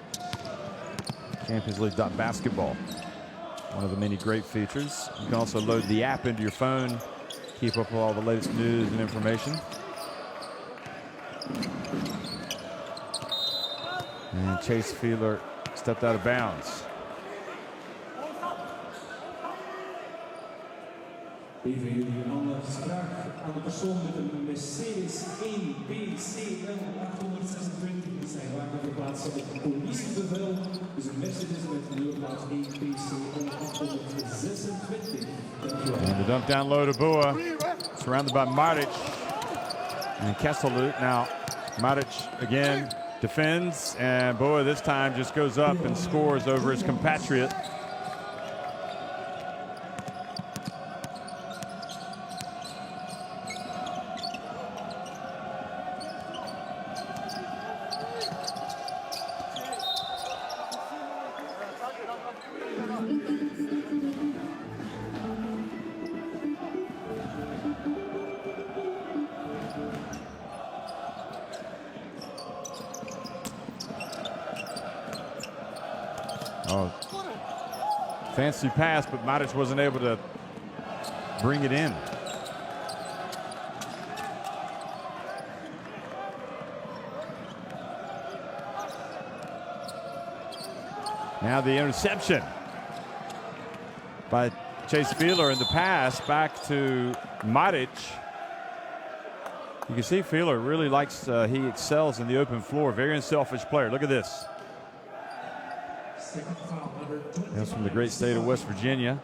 ChampionsLeague.basketball. One of the many great features. You can also load the app into your phone, keep up with all the latest news and information. And Chase Feeler stepped out of bounds. Even jullie een andere vraag aan de persoon met een Mercedes 1BCL 826. Die zijn waardig geplaatst op het politiebevel. Dus een Mercedes met een nummerplaat 1BCL 826. And the dump down low to Bua. Surrounded by Maric and Kestalu. Now Maric again defends, and Bua this time just goes up and scores over his compatriot. Oh, fancy pass, but Maric wasn't able to bring it in. Now the interception by Chase Filou, and the pass back to Maric. You can see Filou really likes, he excels in the open floor. Very unselfish player. Look at this. That's from the great state of West Virginia.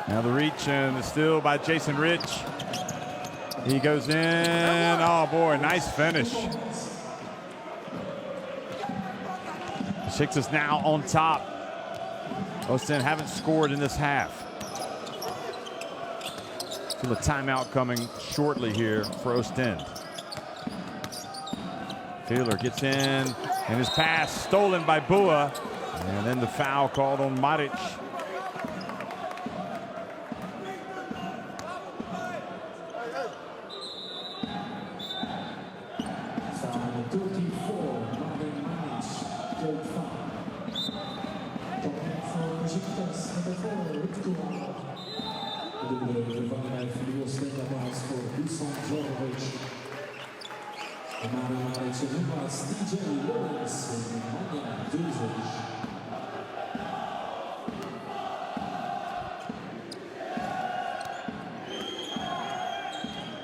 Now the reach and the steal by Jason Rich. He goes in. Oh boy, nice finish. Besiktas now on top. Oostende haven't scored in this half. So the timeout coming shortly here for Oostende. Filou gets in, and his pass stolen by Bua. And then the foul called on Maric.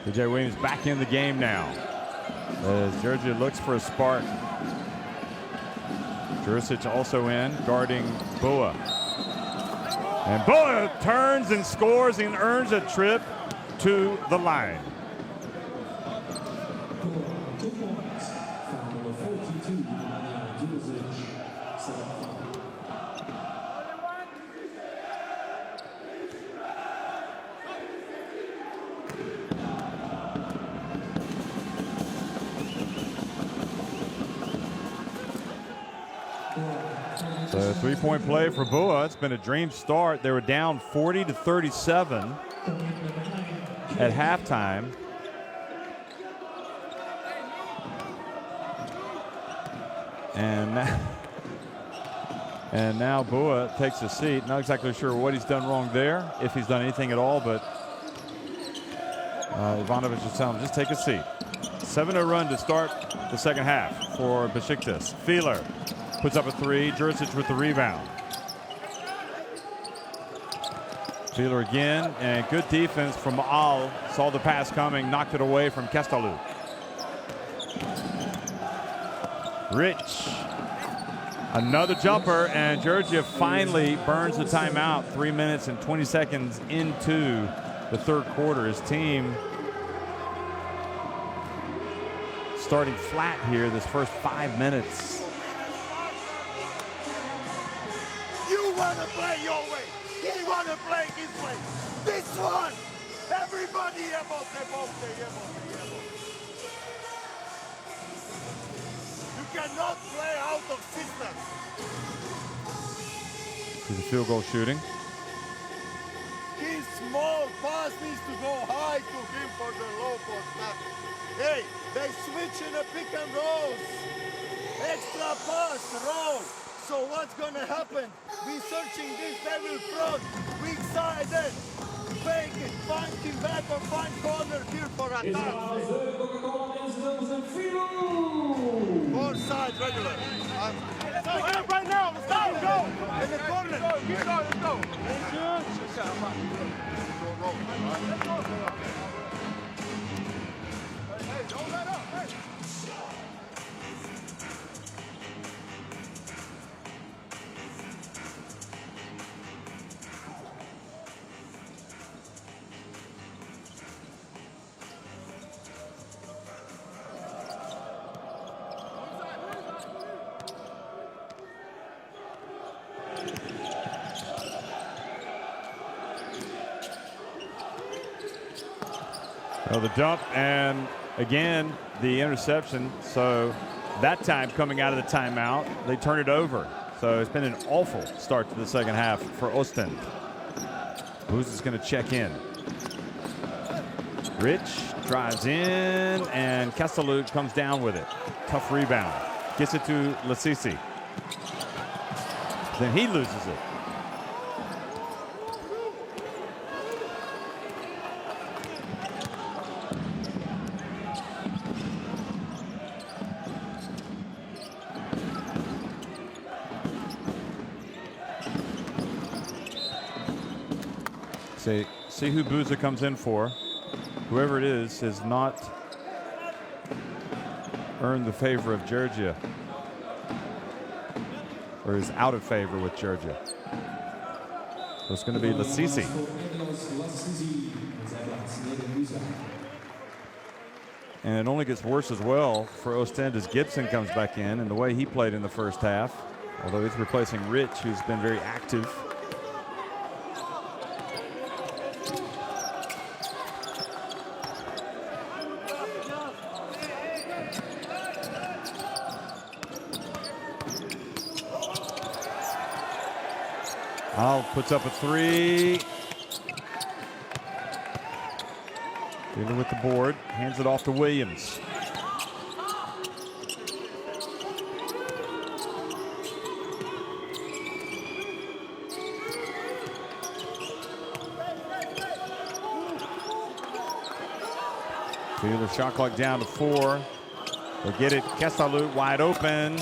TJ Williams back in the game now as Georgia looks for a spark. Jurisic also in, guarding Bua. And Bua turns and scores and earns a trip to the line. So three-point play for Bua. It's been a dream start. They were down 40-37 at halftime. And now Bua takes a seat. Not exactly sure what he's done wrong there, if he's done anything at all, but Ivanovic is telling him, just take a seat. 7-0 run to start the second half for Besiktas. Filou puts up a three. Jurisic with the rebound. Filou again, and good defense from Al. Saw the pass coming, knocked it away from Kestalou. Rich. Another jumper, and Georgia finally burns the timeout 3 minutes and 20 seconds into the third quarter. His team starting flat here this first 5 minutes. You want to play your way. He want to play his way. This one. Everybody You cannot play out of system. This is a field goal shooting. His small pass needs to go high to him for the low post pass. Hey, they switch in a pick and rolls. Extra pass, roll. So what's gonna happen? We searching this devil front, weak sided. Fake it, find him back or find corner here for attack. Four side regular. Right now, let's go. In the corner. Let's go. Hey, don't let up. Hey. Well, the dump and again the interception. So that time coming out of the timeout, they turn it over. So it's been an awful start to the second half for Oostende. Who's going to check in? Rich drives in, and Castellou comes down with it. Tough rebound. Gets it to Lasisi. Then he loses it. See who Booza comes in for. Whoever it is has not earned the favor of Georgia, or is out of favor with Georgia. So it's going to be Lasisi. And it only gets worse as well for Oostende as Gibson comes back in, and the way he played in the first half, although he's replacing Rich, who's been very active. Al puts up a three. Dealing with the board, hands it off to Williams. Fielder shot clock down to 4. They get it, Castellou wide open.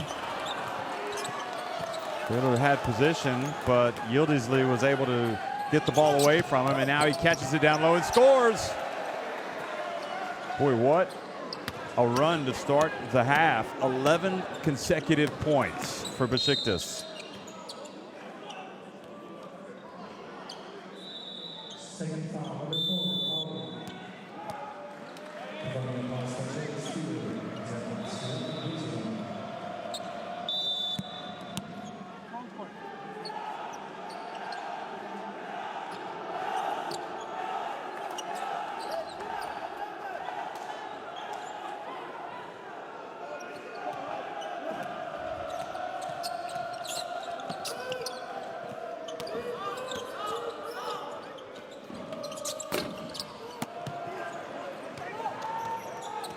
Fielder had position, but Yildisley was able to get the ball away from him, and now he catches it down low and scores. Boy, what a run to start the half. 11 consecutive points for Besiktas. Second foul, number 4.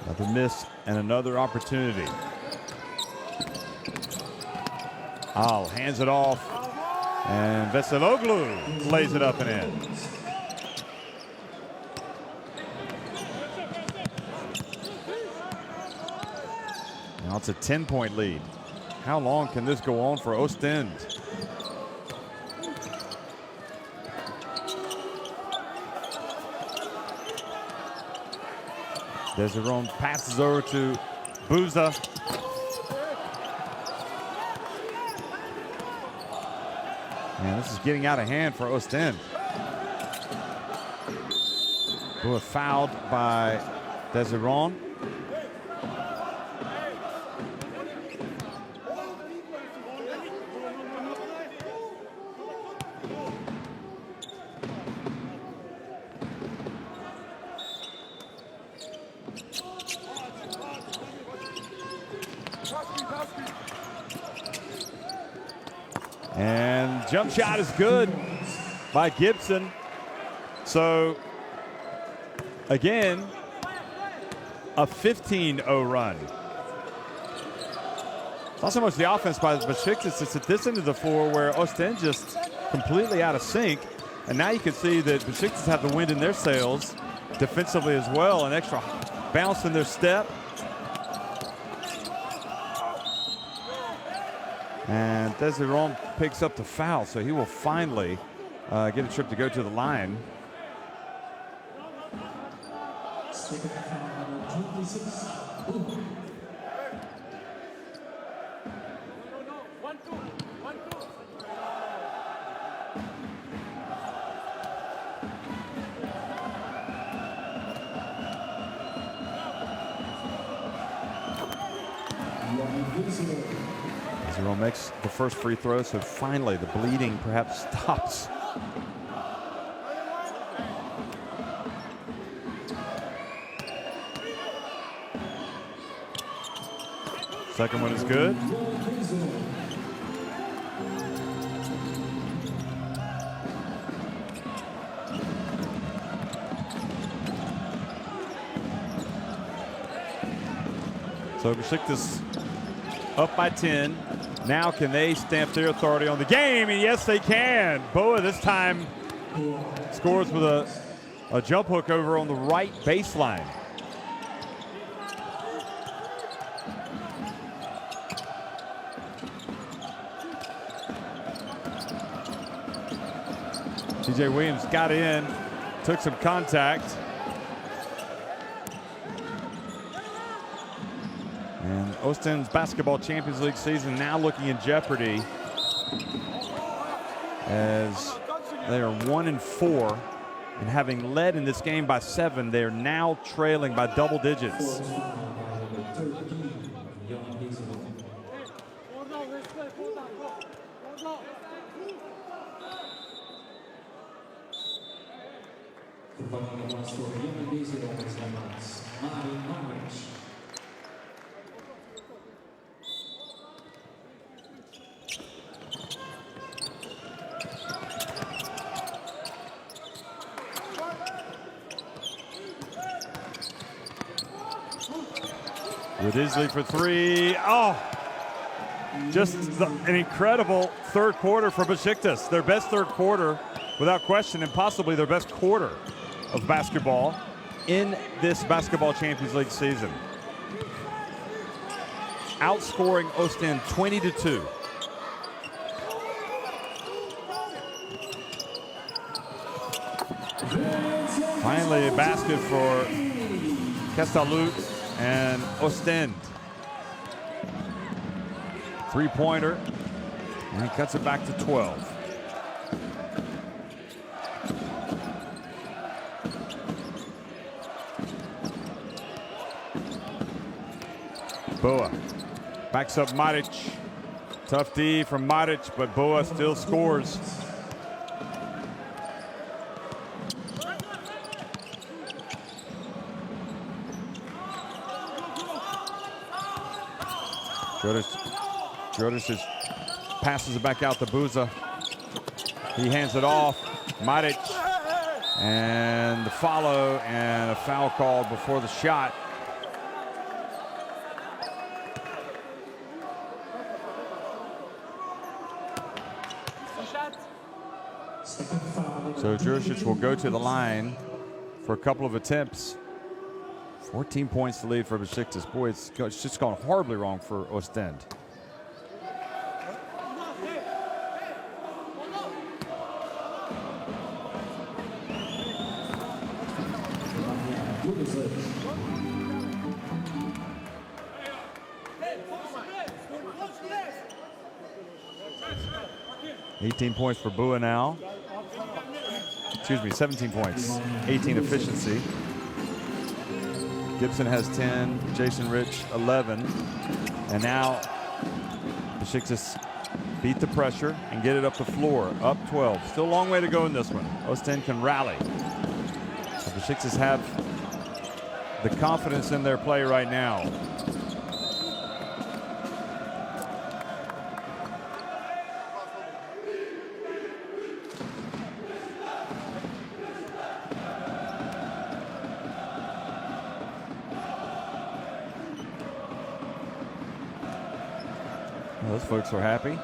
Another miss and another opportunity. Al hands it off, and Veseloglu lays it up and in. Now it's a 10-point lead. How long can this go on for Oostende? Desirone passes over to Booza. Man, this is getting out of hand for Oostende. Who are fouled by Desirone. And jump shot is good by Gibson. So, again, a 15-0 run. It's not so much the offense by the Besiktas, it's at this end of the floor where Oostende just completely out of sync. And now you can see that Besiktas have the wind in their sails defensively as well. An extra bounce in their step. And Desirone picks up the foul, so he will finally get a trip to go to the line. Second foul, number 26. Desirone makes the first free throw, so finally the bleeding perhaps stops. Second one is good. So Besiktas up by 10. Now can they stamp their authority on the game? And yes, they can. Boa this time scores with a jump hook over on the right baseline. TJ Williams got in, took some contact. And Oostende's Basketball Champions League season now looking in jeopardy as they are 1-4. And having led in this game by 7, they are now trailing by double digits. With Isley for 3. Oh, just an incredible third quarter for Besiktas. Their best third quarter, without question, and possibly their best quarter of basketball in this Basketball Champions League season. Outscoring Oostende 20-2. Finally, a basket for Castellu and Oostende. Three-pointer, and he cuts it back to 12. Boa backs up Maric. Tough D from Maric, but Boa still scores. Jodic just passes it back out to Buza. He hands it off. Maric, and the follow, and a foul called before the shot. So Juricic will go to the line for a couple of attempts. 14 points to lead for Besiktas. Boy, it's just gone horribly wrong for Oostende. $18 points for Bua now. Excuse me, 17 points, 18 efficiency. Gibson has 10, Jason Rich 11. And now Besiktas beat the pressure and get it up the floor, up 12. Still a long way to go in this one. Oostende can rally. So Besiktas have the confidence in their play right now. Those folks are happy.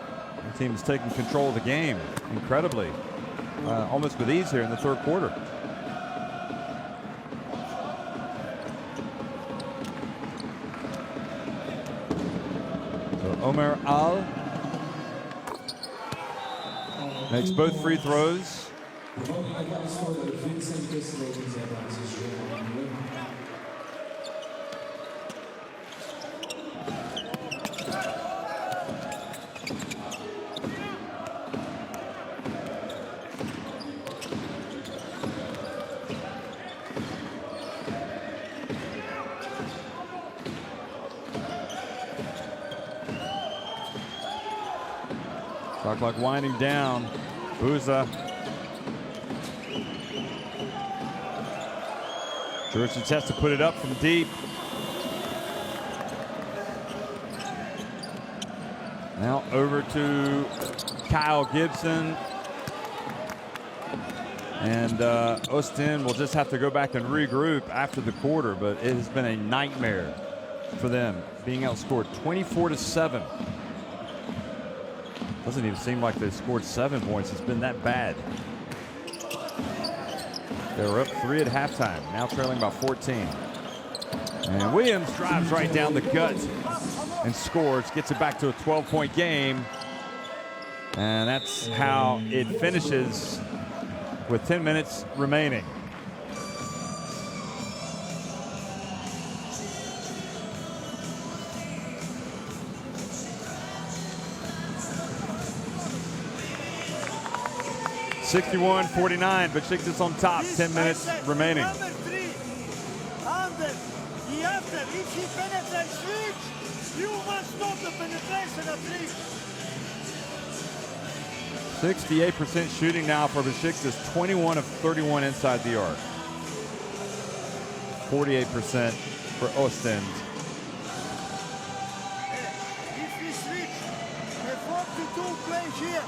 The team is taking control of the game incredibly, almost with ease here in the third quarter. So Omer Al makes both free throws. Shot clock winding down. Buza. Juricic has to put it up from deep. Now over to Kyle Gibson. And Oostende will just have to go back and regroup after the quarter, but it has been a nightmare for them, being outscored 24-7. Doesn't even seem like they've scored 7 points. It's been that bad. They were up 3 at halftime, now trailing by 14. And Williams drives right down the gut and scores, gets it back to a 12-point game. And that's how it finishes with 10 minutes remaining. (61-49), Besiktas on top, 10 minutes remaining. Number 3, under, the after, if he penetrates reach, you must stop the penetration at reach. 68% shooting now for Besiktas, 21 of 31 inside the arc. 48% for Oostende. If we switch, the 42 play here.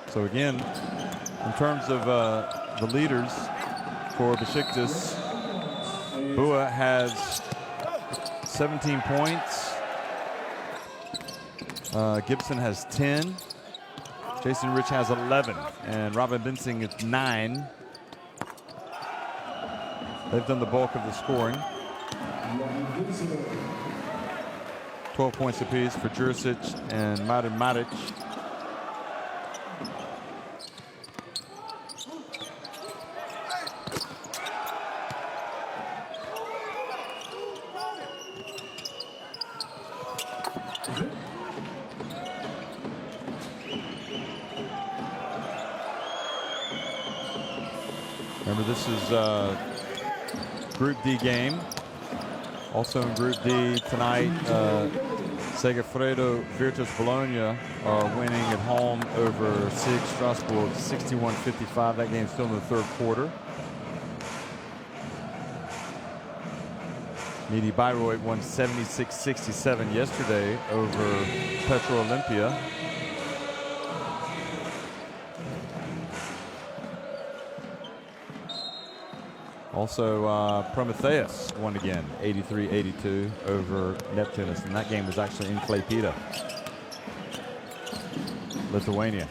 So again, in terms of the leaders for Besiktas, Bua has 17 points. Gibson has 10. Jason Rich has 11. And Robin Bensing is 9. They've done the bulk of the scoring. 12 points apiece for Jurisic and Mladen Maric. Remember, this is a Group D game. Also in Group D tonight, Segafredo Virtus Bologna are winning at home over SIG Strasbourg 61-55. That game's still in the third quarter. Midi Bayreuth won 76-67 yesterday over Petro Olympia. Also, Prometheus won again, 83-82 over Neptunus, and that game was actually in Klaipėda, Lithuania.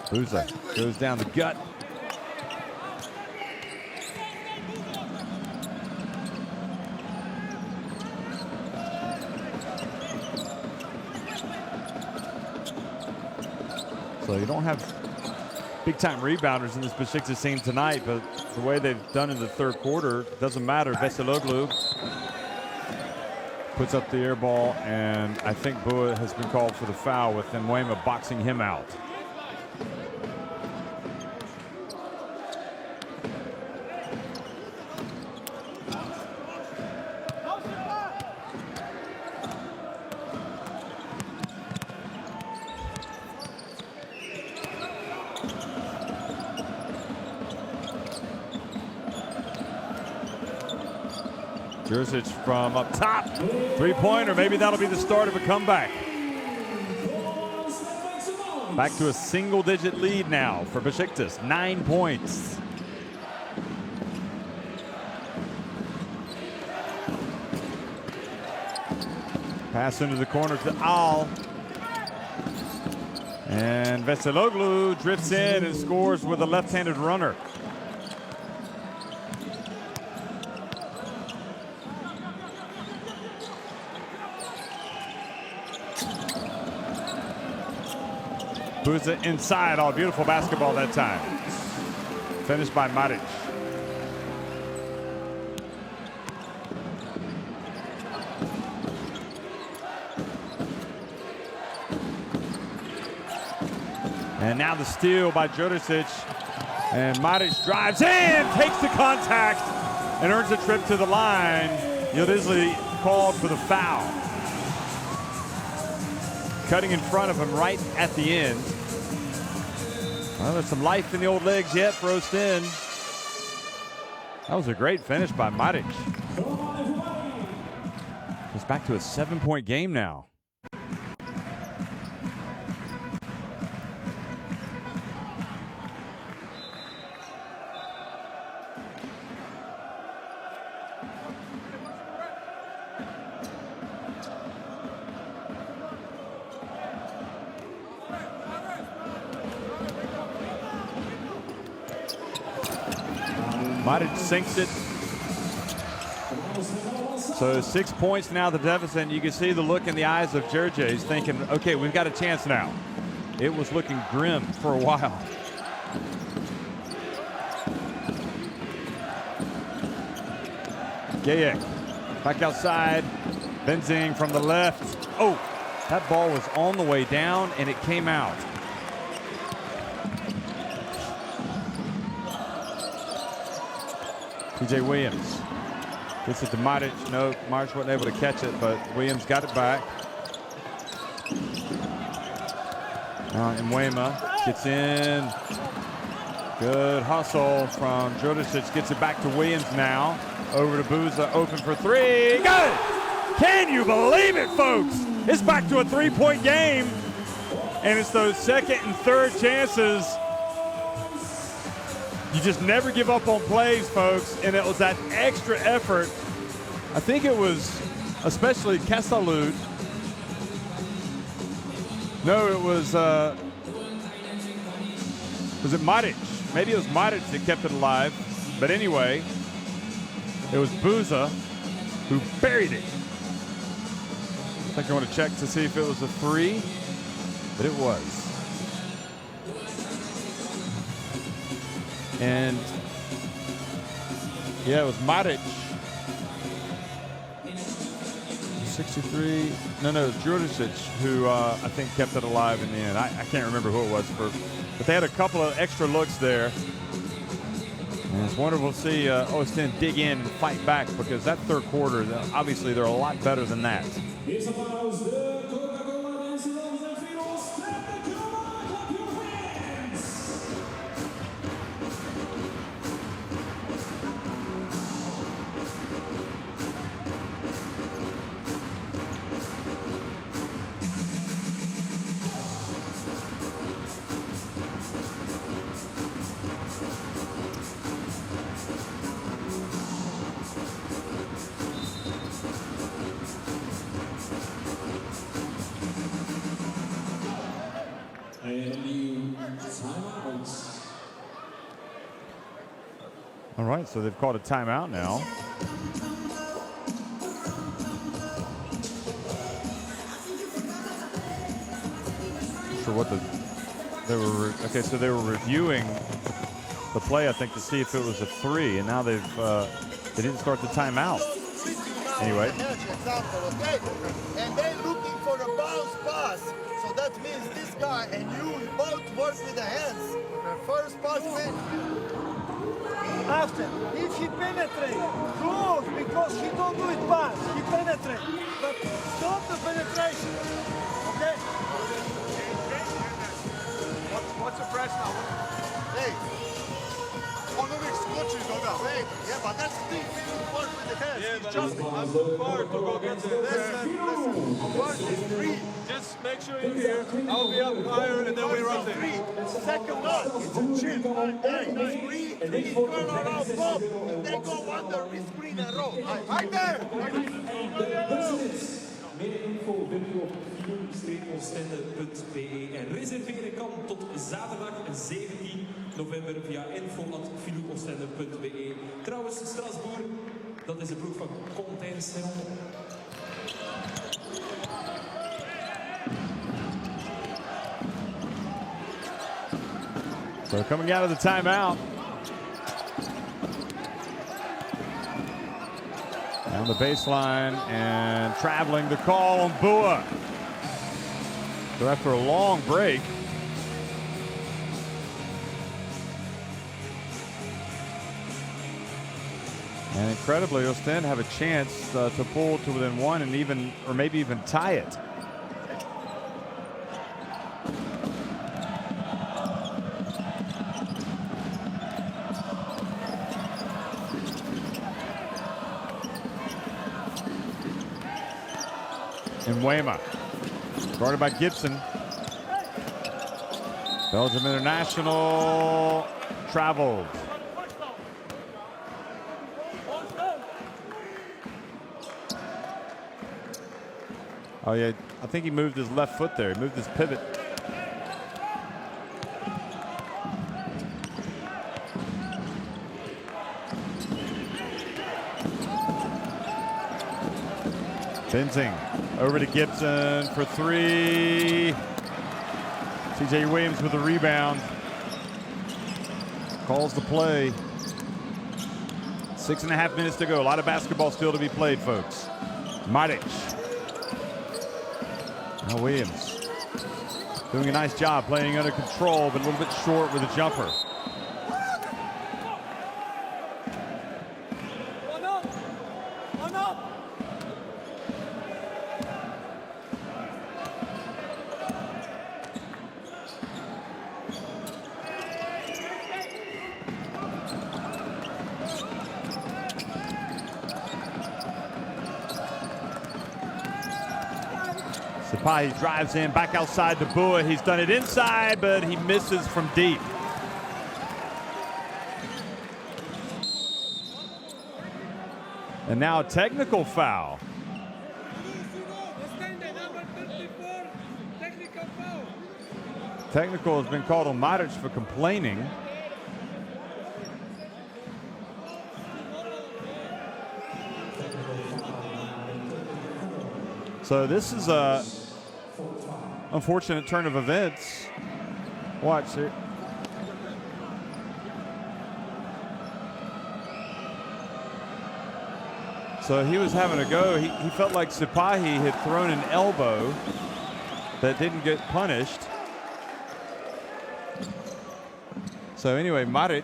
Buza goes down the gut. So you don't have big-time rebounders in this Besiktas team tonight, but the way they've done in the third quarter, doesn't matter. Veseloglu puts up the air ball, and I think Bua has been called for the foul with Nwema boxing him out. Jurisic from up top, three-pointer. Maybe that'll be the start of a comeback. Back to a single-digit lead now for Besiktas, 9 points. Pass into the corner to Al. And Veseloglu drifts in and scores with a left-handed runner. Buza inside. Oh, beautiful basketball that time. Finished by Maric. And now the steal by Jurisic. And Maric drives in, takes the contact, and earns a trip to the line. Yildiz called for the foul. cutting in front of him right at the end. Well, there's some life in the old legs yet for Oostende. That was a great finish by Matic. It's back to a 7-point game now. Matic sinks it. So 6 points now, the deficit. And you can see the look in the eyes of George. He's thinking, okay, we've got a chance now. It was looking grim for a while. Gayek back outside. Benzing from the left. Oh, that ball was on the way down and it came out. TJ Williams gets it to Matic. No, March wasn't able to catch it, but Williams got it back. Mwema gets in. Good hustle from Jodicic. Gets it back to Williams now. Over to Booza, open for three. Got it! Can you believe it, folks? It's back to a 3-point game, and it's those second and third chances. You just never give up on plays, folks, and it was that extra effort. I think it was especially Kesselud. No, it was it Matic? Maybe it was Matic that kept it alive. But anyway, it was Booza who buried it. I think I want to check to see if it was a three, but it was. And yeah, it was Matic. 63. No, it was Juricic who I think kept it alive in the end. I can't remember who it was but they had a couple of extra looks there. And it's wonderful to see Oostende dig in and fight back, because that third quarter, obviously they're a lot better than that. All right, so they've called a timeout now. For what they were reviewing the play, I think, to see if it was a three, and now they didn't start the timeout. Anyway. And they're looking for a bounce pass, so that means this guy and you both work with the hands. The first pass win. After, if he penetrates, close, because he don't do it pass, he penetrates. But stop the penetration, okay? What's the press now? Hey, on the next coach is on wait. Yeah, but that's the thing, we work with the hands. Yeah, it's but just I'm too far to go get there. listen. First is three. Just make sure you're here. I'll be up higher and then we run there. Three. Second one, it's a chip. Hey, three, turn around, pop. Then go under the screen and roll. Right there. Meer info vind u op filou-oostende.be en reserveren kan tot zaterdag 17 november via info@filou-oostende.be. Trouwens, Strasbourg, dat is de ploeg van Contain Serron. So coming out of the timeout. Down the baseline and traveling the call on Bua. So after a long break, and incredibly, Oostende have a chance to pull to within one and even, or maybe even tie it. in Weymouth. Guarded by Gibson. Belgium international traveled. Oh yeah, I think he moved his left foot there. He moved his pivot. Benzing over to Gibson for three. TJ Williams with a rebound. Calls the play. 6.5 minutes to go. A lot of basketball still to be played, folks. Matic. Now Williams doing a nice job playing under control, but a little bit short with a jumper. He drives in, back outside the Bua. He's done it inside, but he misses from deep. And now a technical foul. Technical has been called on Matic for complaining. So this is a unfortunate turn of events. Watch it. So he was having a go. He felt like Sipahi had thrown an elbow that didn't get punished. So anyway, Matic,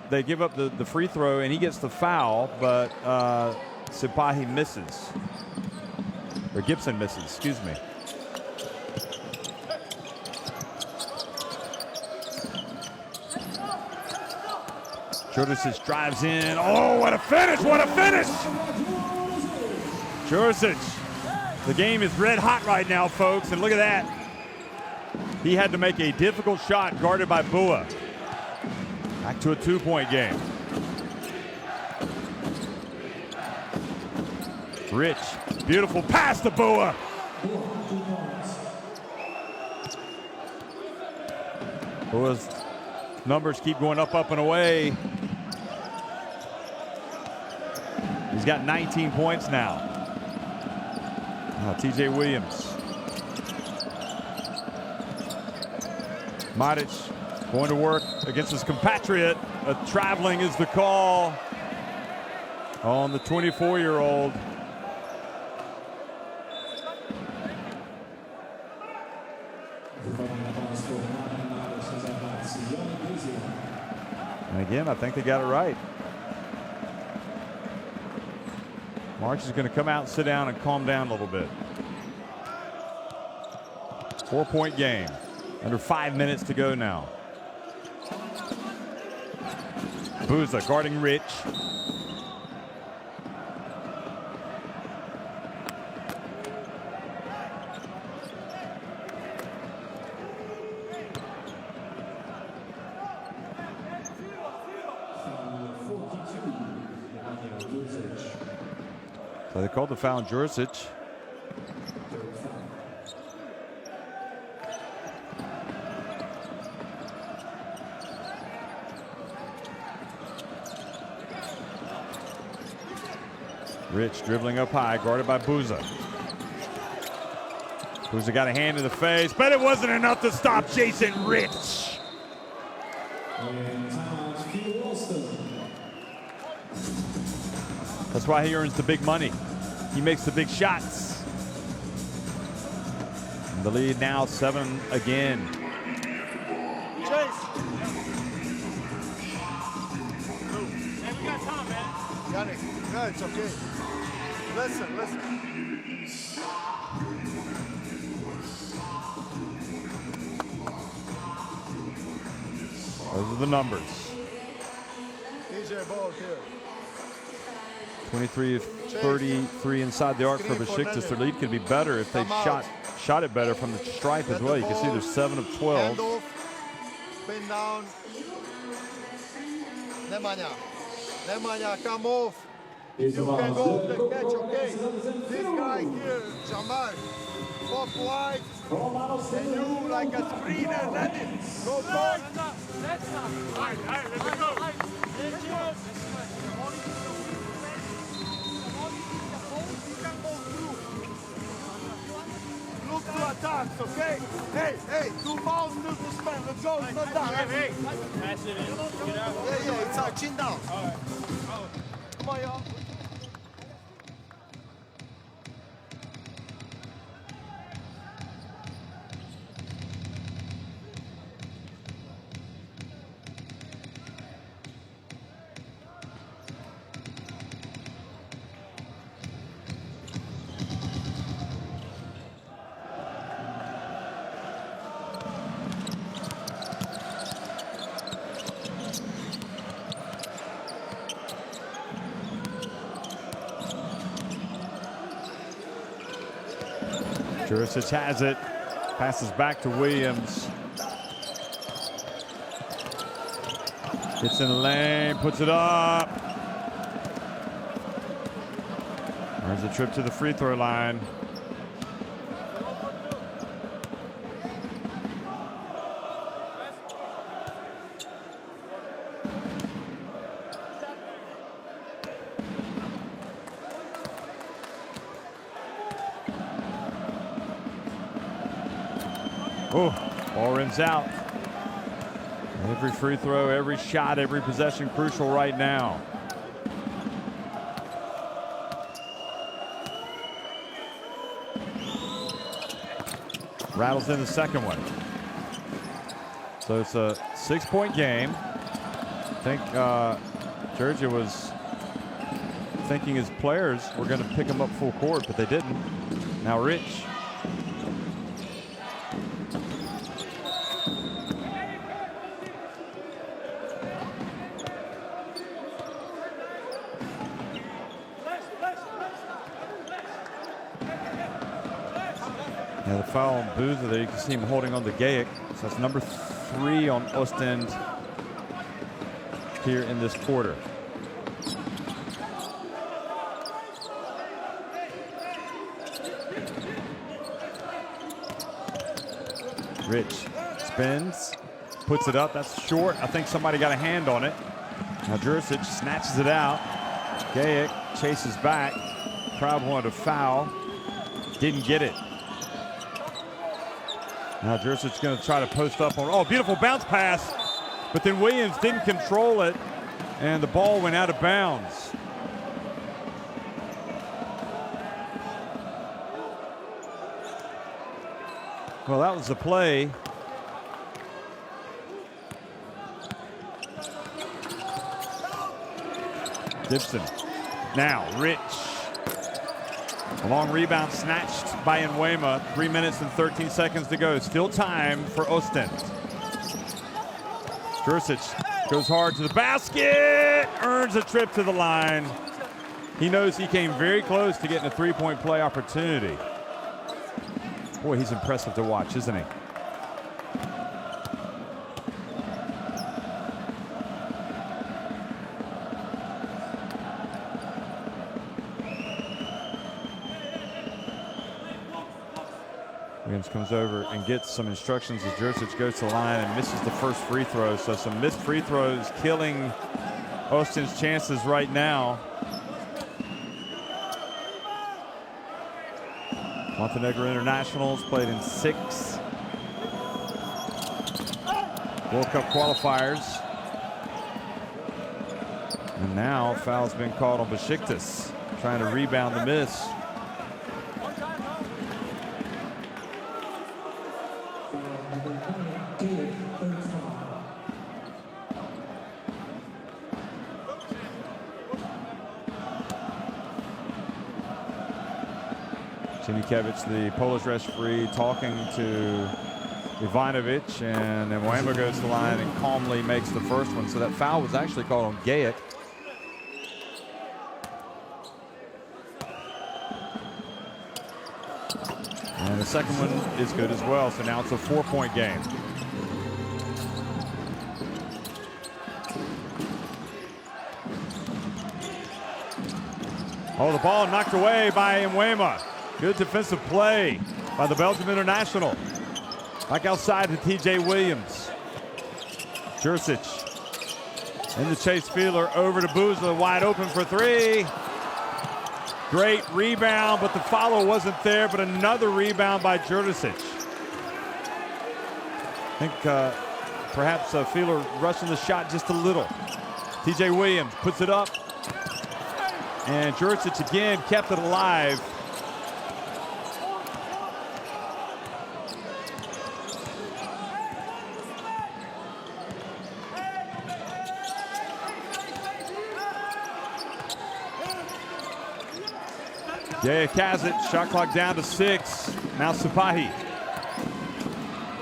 they give up the free throw and he gets the foul, but Sipahi misses. Or Gibson misses, excuse me. Jurisic drives in. Oh, what a finish! What a finish! Jurisic. The game is red hot right now, folks, and look at that. He had to make a difficult shot guarded by Bua. Back to a 2-point game. Rich, beautiful pass to Bua. Bua's numbers keep going up, and away. He's got 19 points now. TJ Williams. Matic going to work against his compatriot. Traveling is the call on the 24-year-old. And again, I think they got it right. March is going to come out and sit down and calm down a little bit. 4-point game. Under 5 minutes to go now. Booza guarding Rich. So they called the foul on Jurisic. Rich dribbling up high, guarded by Booza. Booza got a hand in the face, but it wasn't enough to stop Jason Rich. That's why he earns the big money. He makes the big shots. And the lead now 7 again. Chase. Hey, we got time, man. Yannick, no, it's okay. Listen. Those are the numbers. DJ ball here. 23 of 33 inside the arc for Besiktas. Their lead could be better if they shot it better from the stripe as well. You can see they're 7 of 12. Handoff, spin down. Nemanja, come off. You can go the catch, okay? This guy here, Jamal, pop wide, and you like a screener, let it. Go forward. Let's go. Look to attacks, okay? Hey, 2 fouls, still to spend. Let's go, it's not done. Hey. Pass it in. Get out. Yeah, it's our chin down. Come on, y'all. Jurisic has it, passes back to Williams. Gets in the lane, puts it up. There's a trip to the free throw line. Oh, ball rims out. Every free throw, every shot, every possession crucial right now. Rattles in the second one. So it's a 6-point game. I think Georgia was thinking his players were going to pick him up full court, but they didn't. Now Rich. Yeah, the foul on Boozer there, you can see him holding on to Gayak. So that's number 3 on Oostende here in this quarter. Rich spins, puts it up. That's short. I think somebody got a hand on it. Now Jurisic snatches it out. Gayak chases back. Crowd wanted a foul. Didn't get it. Now Jurisic going to try to post up on. Oh, beautiful bounce pass. But then Williams didn't control it. And the ball went out of bounds. Well, that was the play. Gibson. Now, Rich. A long rebound snatched by Nwema. 3 minutes and 13 seconds to go. Still time for Oostende. Jurisic goes hard to the basket. Earns a trip to the line. He knows he came very close to getting a three-point play opportunity. Boy, he's impressive to watch, isn't he? Williams comes over and gets some instructions as Jurisic goes to the line and misses the first free throw. So some missed free throws killing Oostende's chances right now. Montenegro internationals played in 6 World Cup qualifiers. And now foul's been called on Besiktas, trying to rebound the miss. Sienkiewicz, the Polish referee, talking to Ivanovic, and then Nwema goes to the line and calmly makes the first one. So that foul was actually called on Gayak. And the second one is good as well. So now it's a 4-point game. Oh, the ball knocked away by Mwema. Good defensive play by the Belgium international. Back outside to TJ Williams. Jurcic in the chase. Filou over to Booza, wide open for three. Great rebound, but the follow wasn't there, but another rebound by Jurcic. I think perhaps Filou rushing the shot just a little. TJ Williams puts it up. And Jurcic again kept it alive. Jaya Kazic, shot clock down to 6. Now Supahi.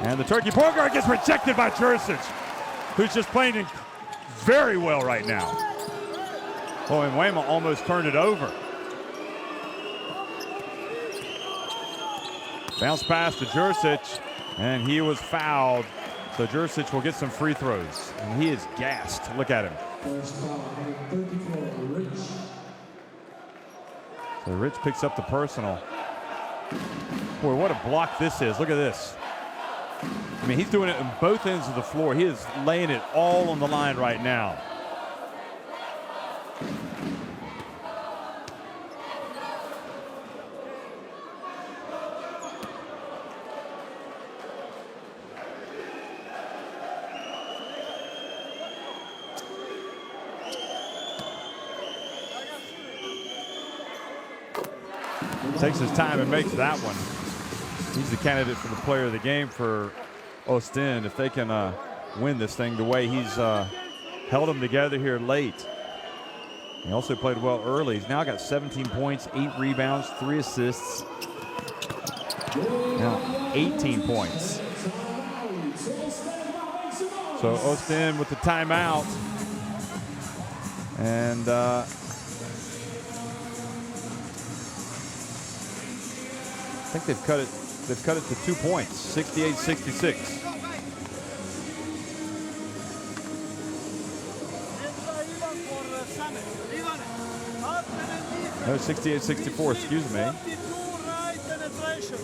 And the Turkey point guard gets rejected by Jurcic, who's just playing very well right now. Oh, and Mwema almost turned it over. Bounce pass to Jurcic, and he was fouled. So Jurcic will get some free throws, and he is gassed. Look at him. So Rich picks up the personal. Boy, what a block this is. Look at this. I mean, he's doing it on both ends of the floor. He is laying it all on the line right now. Takes his time and makes that one. He's the candidate for the player of the game for Oostende if they can win this thing the way he's held them together here late. He also played well early. He's now got 17 points, 8 rebounds, 3 assists. Now 18 points. So Oostende with the timeout. And I think they've cut it to 2 points, 68-66. No, 68-64, excuse me.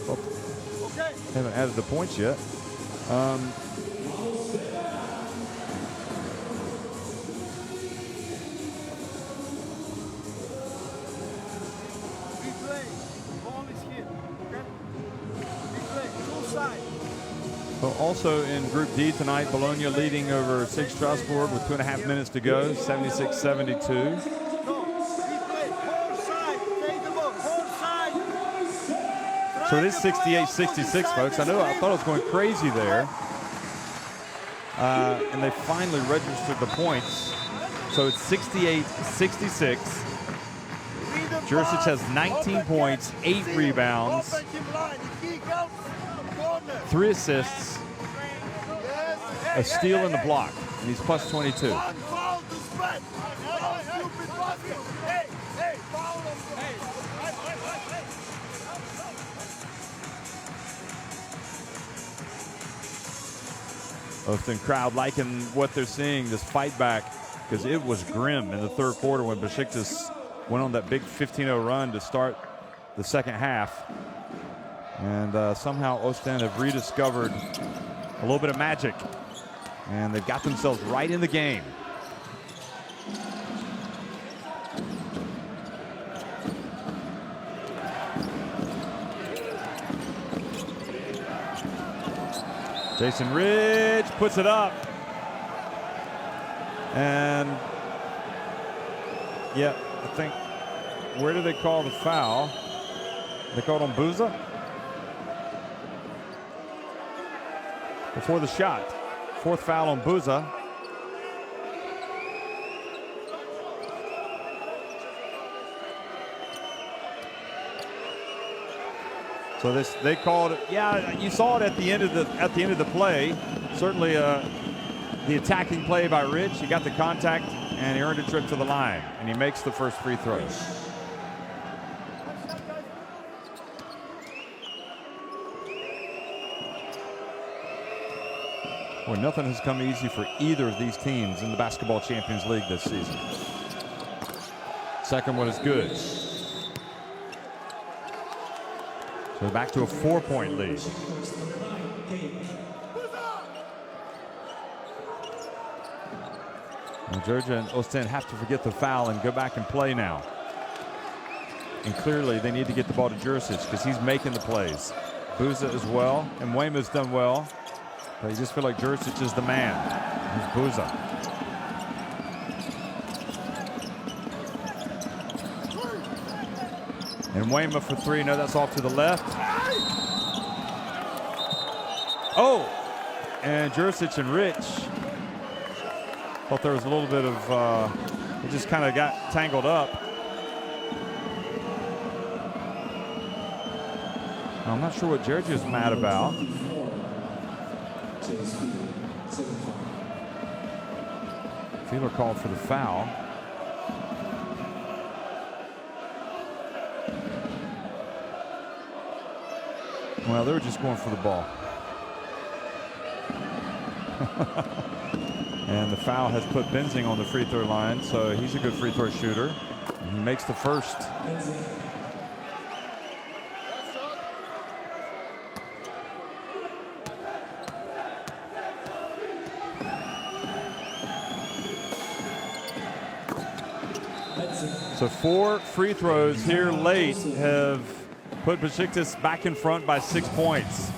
Oh, haven't added the points yet. So also in Group D tonight, Bologna leading over SIG Strasbourg with 2.5 minutes to go, 76-72. So it is 68-66, folks. I thought I was going crazy there. And they finally registered the points. So it's 68-66. Jurcic has 19 points, 8 rebounds, 3 assists, a steal and a block, and he's plus 22. Oostende crowd liking what they're seeing, this fight back, because it was grim in the third quarter when Besiktas went on that big 15-0 run to start the second half. And somehow Oostende have rediscovered a little bit of magic, and they've got themselves right in the game. Jason Ridge puts it up. And, yeah, I think, where do they call the foul? They called on Booza? Before the shot. 4th foul on Booza. So they called it. Yeah, you saw it at the end of the play. Certainly the attacking play by Rich. He got the contact and he earned a trip to the line, and he makes the first free throw. Well, nothing has come easy for either of these teams in the Basketball Champions League this season. Second one is good. So back to a 4-point lead. And Georgia and Oostende have to forget the foul and go back and play now. And clearly they need to get the ball to Jurisic because he's making the plays. Buza as well, and Wayma's done well. But you just feel like Jurisic is the man. He's Buza. And Wayma for three. No, that's off to the left. Oh! And Jurisic and Rich. Thought there was a little bit of, it just kind of got tangled up. I'm not sure what Georgia's mad about. Filou called for the foul. Well, they were just going for the ball. And the foul has put Benzing on the free throw line, so he's a good free throw shooter. He makes the first. So 4 free throws here late have put Besiktas back in front by 6 points.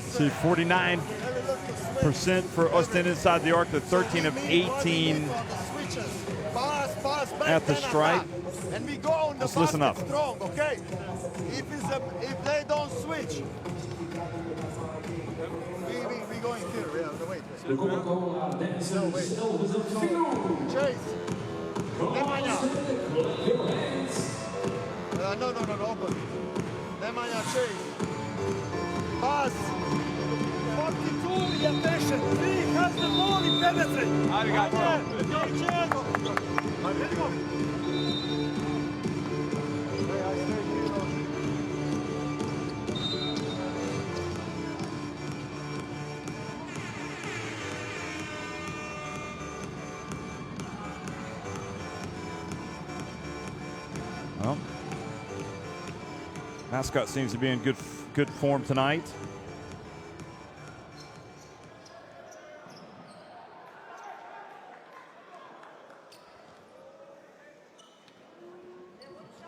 See, 49% for Oostende inside the arc, the 13 of 18 at the stripe. And we go on the Let's listen up. Strong, okay? If they don't switch, we going here. Yeah, wait. De Coca-Cola dancers, Elvis and Filou. Chase. Nemanja. Your hands. No, open. Nemanja, chase. Pass. 42, be attention. 3 has the ball, he penetrates. I got Ready, go. Well, Mascot seems to be in good form tonight.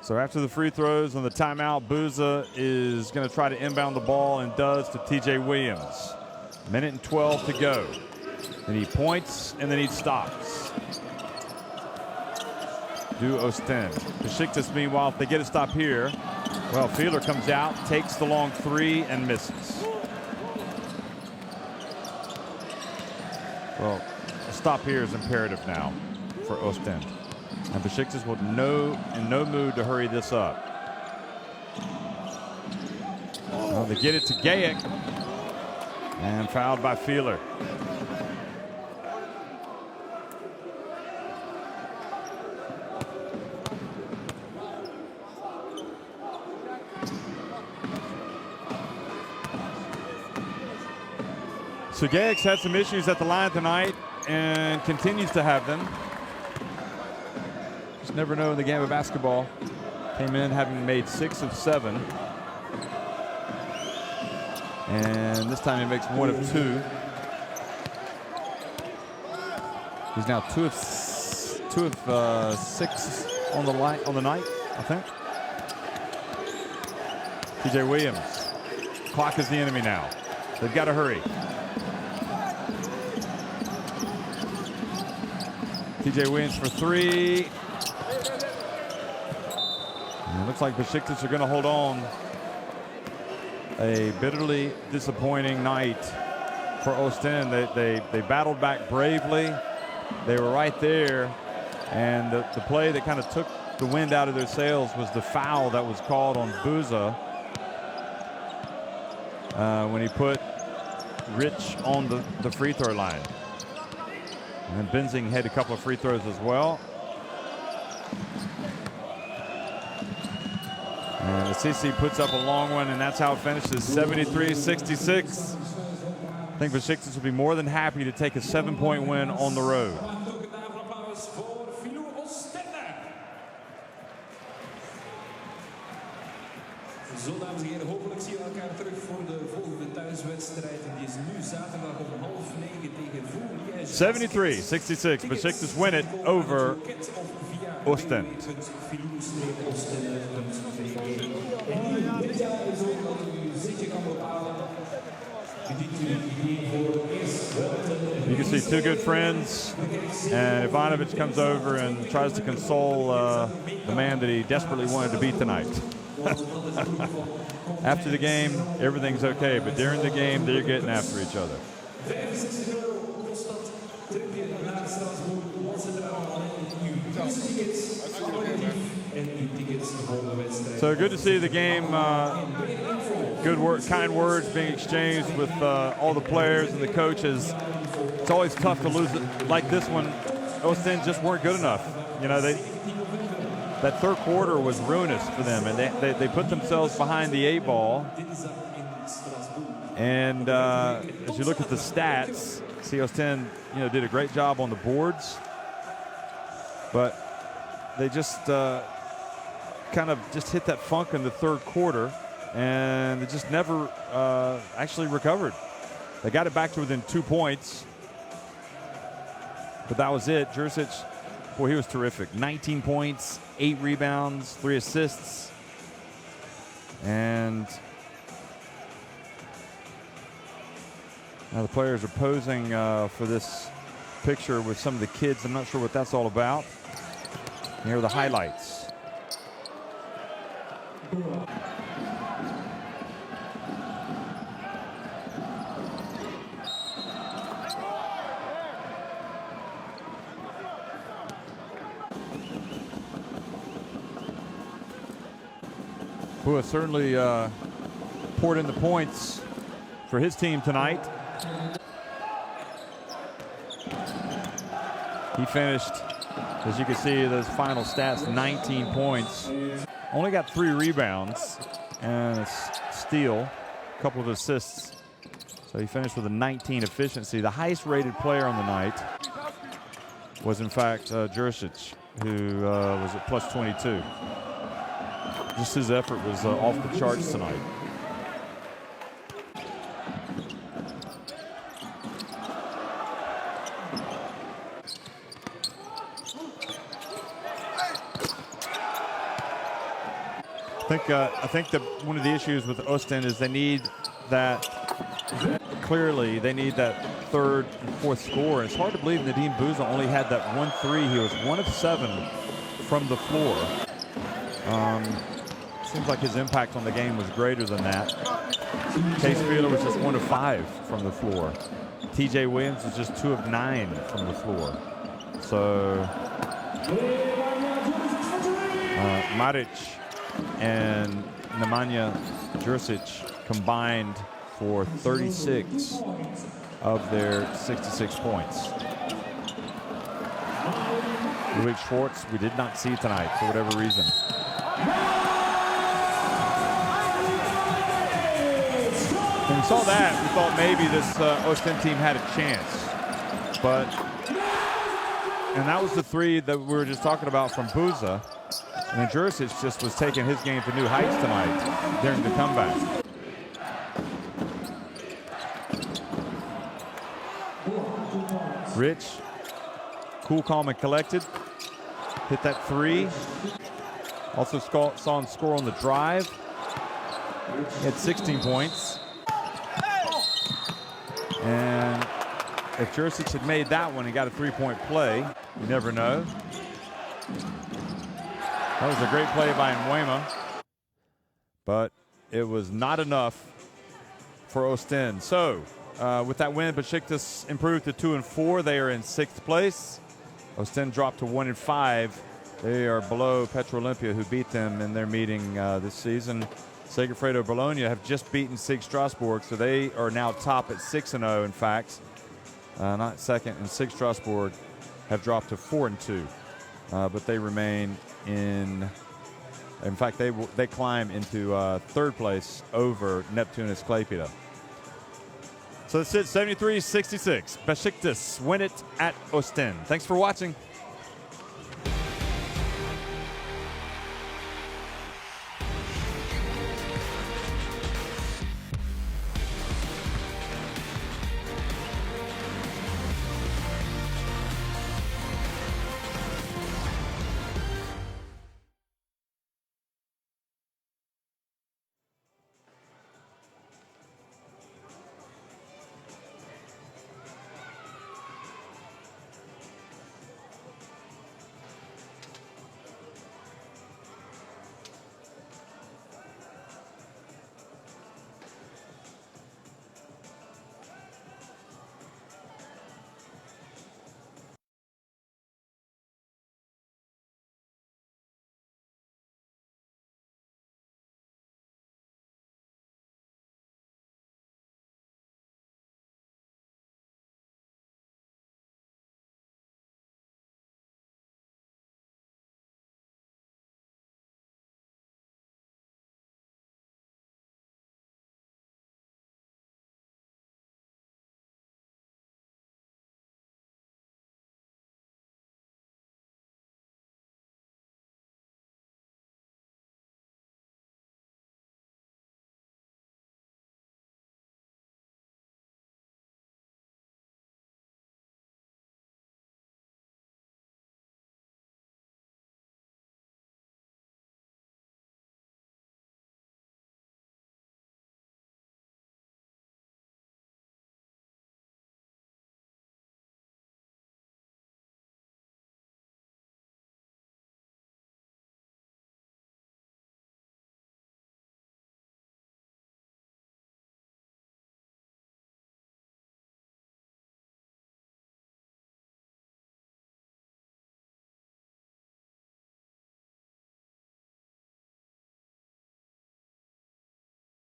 So after the free throws and the timeout, Buza is going to try to inbound the ball and does to TJ Williams. Minute and 12 to go. And he points and then he stops. Do Oostende. Besiktas, meanwhile, if they get a stop here, well, Fielder comes out, takes the long three and misses. Well, a stop here is imperative now for Oostende. And Besiktas will in no mood to hurry this up. Well, they get it to Gayak. And fouled by Fielder. So Gayak's had some issues at the line tonight and continues to have them. Just never know in the game of basketball. Came in having made 6 of 7. And this time he makes 1 of 2. He's now 2 of 6 on the night, I think. TJ Williams. Clock is the enemy now. They've got to hurry. TJ Williams for 3. And it looks like Besiktas are going to hold on. A bitterly disappointing night for Oostende. They battled back bravely. They were right there And the play that kind of took the wind out of their sails was the foul that was called on Buza when he put Rich on the free throw line. And then Benzing had a couple of free throws as well. And the CC puts up a long one, and that's how it finishes, 73-66. I think Besiktas would be more than happy to take a 7-point win on the road. Zo, dames en heren, hopelijk zien we elkaar terug voor de volgende thuiswedstrijd. En die is nu zaterdag om 8:30 tegen Filou Oostende. 73-66. Besiktas win it over Oostende. You can see two good friends, and Ivanovic comes over and tries to console the man that he desperately wanted to beat tonight. After the game, everything's okay, but during the game, they're getting after each other. So good to see the game. Good work, kind words being exchanged with all the players and the coaches. It's always tough to lose it like this one. Oostende just weren't good enough. You know, that third quarter was ruinous for them, and they put themselves behind the 8 ball. And as you look at the stats, see Oostende, did a great job on the boards, but they just kind of just hit that funk in the third quarter, and they just never actually recovered. They got it back to within 2 points, but that was it. Jursic, boy, he was terrific. 19 points, 8 rebounds, 3 assists. And now the players are posing for this picture with some of the kids. I'm not sure what that's all about. And here are the highlights. Who has certainly poured in the points for his team tonight. He finished, as you can see, those final stats, 19 points. Only got 3 rebounds and a steal, a couple of assists. So he finished with a 19 efficiency. The highest rated player on the night was, in fact, Jursic, who was at plus 22. Just his effort was off the charts tonight. I think that one of the issues with Oostende is they need that. Clearly, they need that third and fourth score. It's hard to believe Nadim Buza only had that 1 3. He was 1 of 7 from the floor. Seems like his impact on the game was greater than that. Case Wheeler was just 1 of 5 from the floor. TJ Williams was just 2 of 9 from the floor. So Maric and Nemanja Jursic combined for 36 of their 66 points. Luis Schwartz, we did not see tonight for whatever reason. When we saw that, we thought maybe this Oostende team had a chance. And that was the 3 that we were just talking about from Buza. And then Jursic just was taking his game to new heights tonight during the comeback. Rich, cool, calm, and collected. Hit that 3. Also saw him score on the drive. He had 16 points. And if Jursic had made that one and got a 3-point play, you never know. That was a great play by Nwema, but it was not enough for Oostende. So with that win, Besiktas improved to 2-4. They are in 6th place. Oostende dropped to 1-5. They are below Petro Olympia, who beat them in their meeting this season. Segafredo Bologna have just beaten Sig Strasbourg, so they are now top at 6-0, in fact. Not second, and Sig Strasbourg have dropped to 4-2. But they remain in fact, they climb into third place over Neptunus Klaipėda. So that's it, 73-66. Besiktas win it at Oostende. Thanks for watching.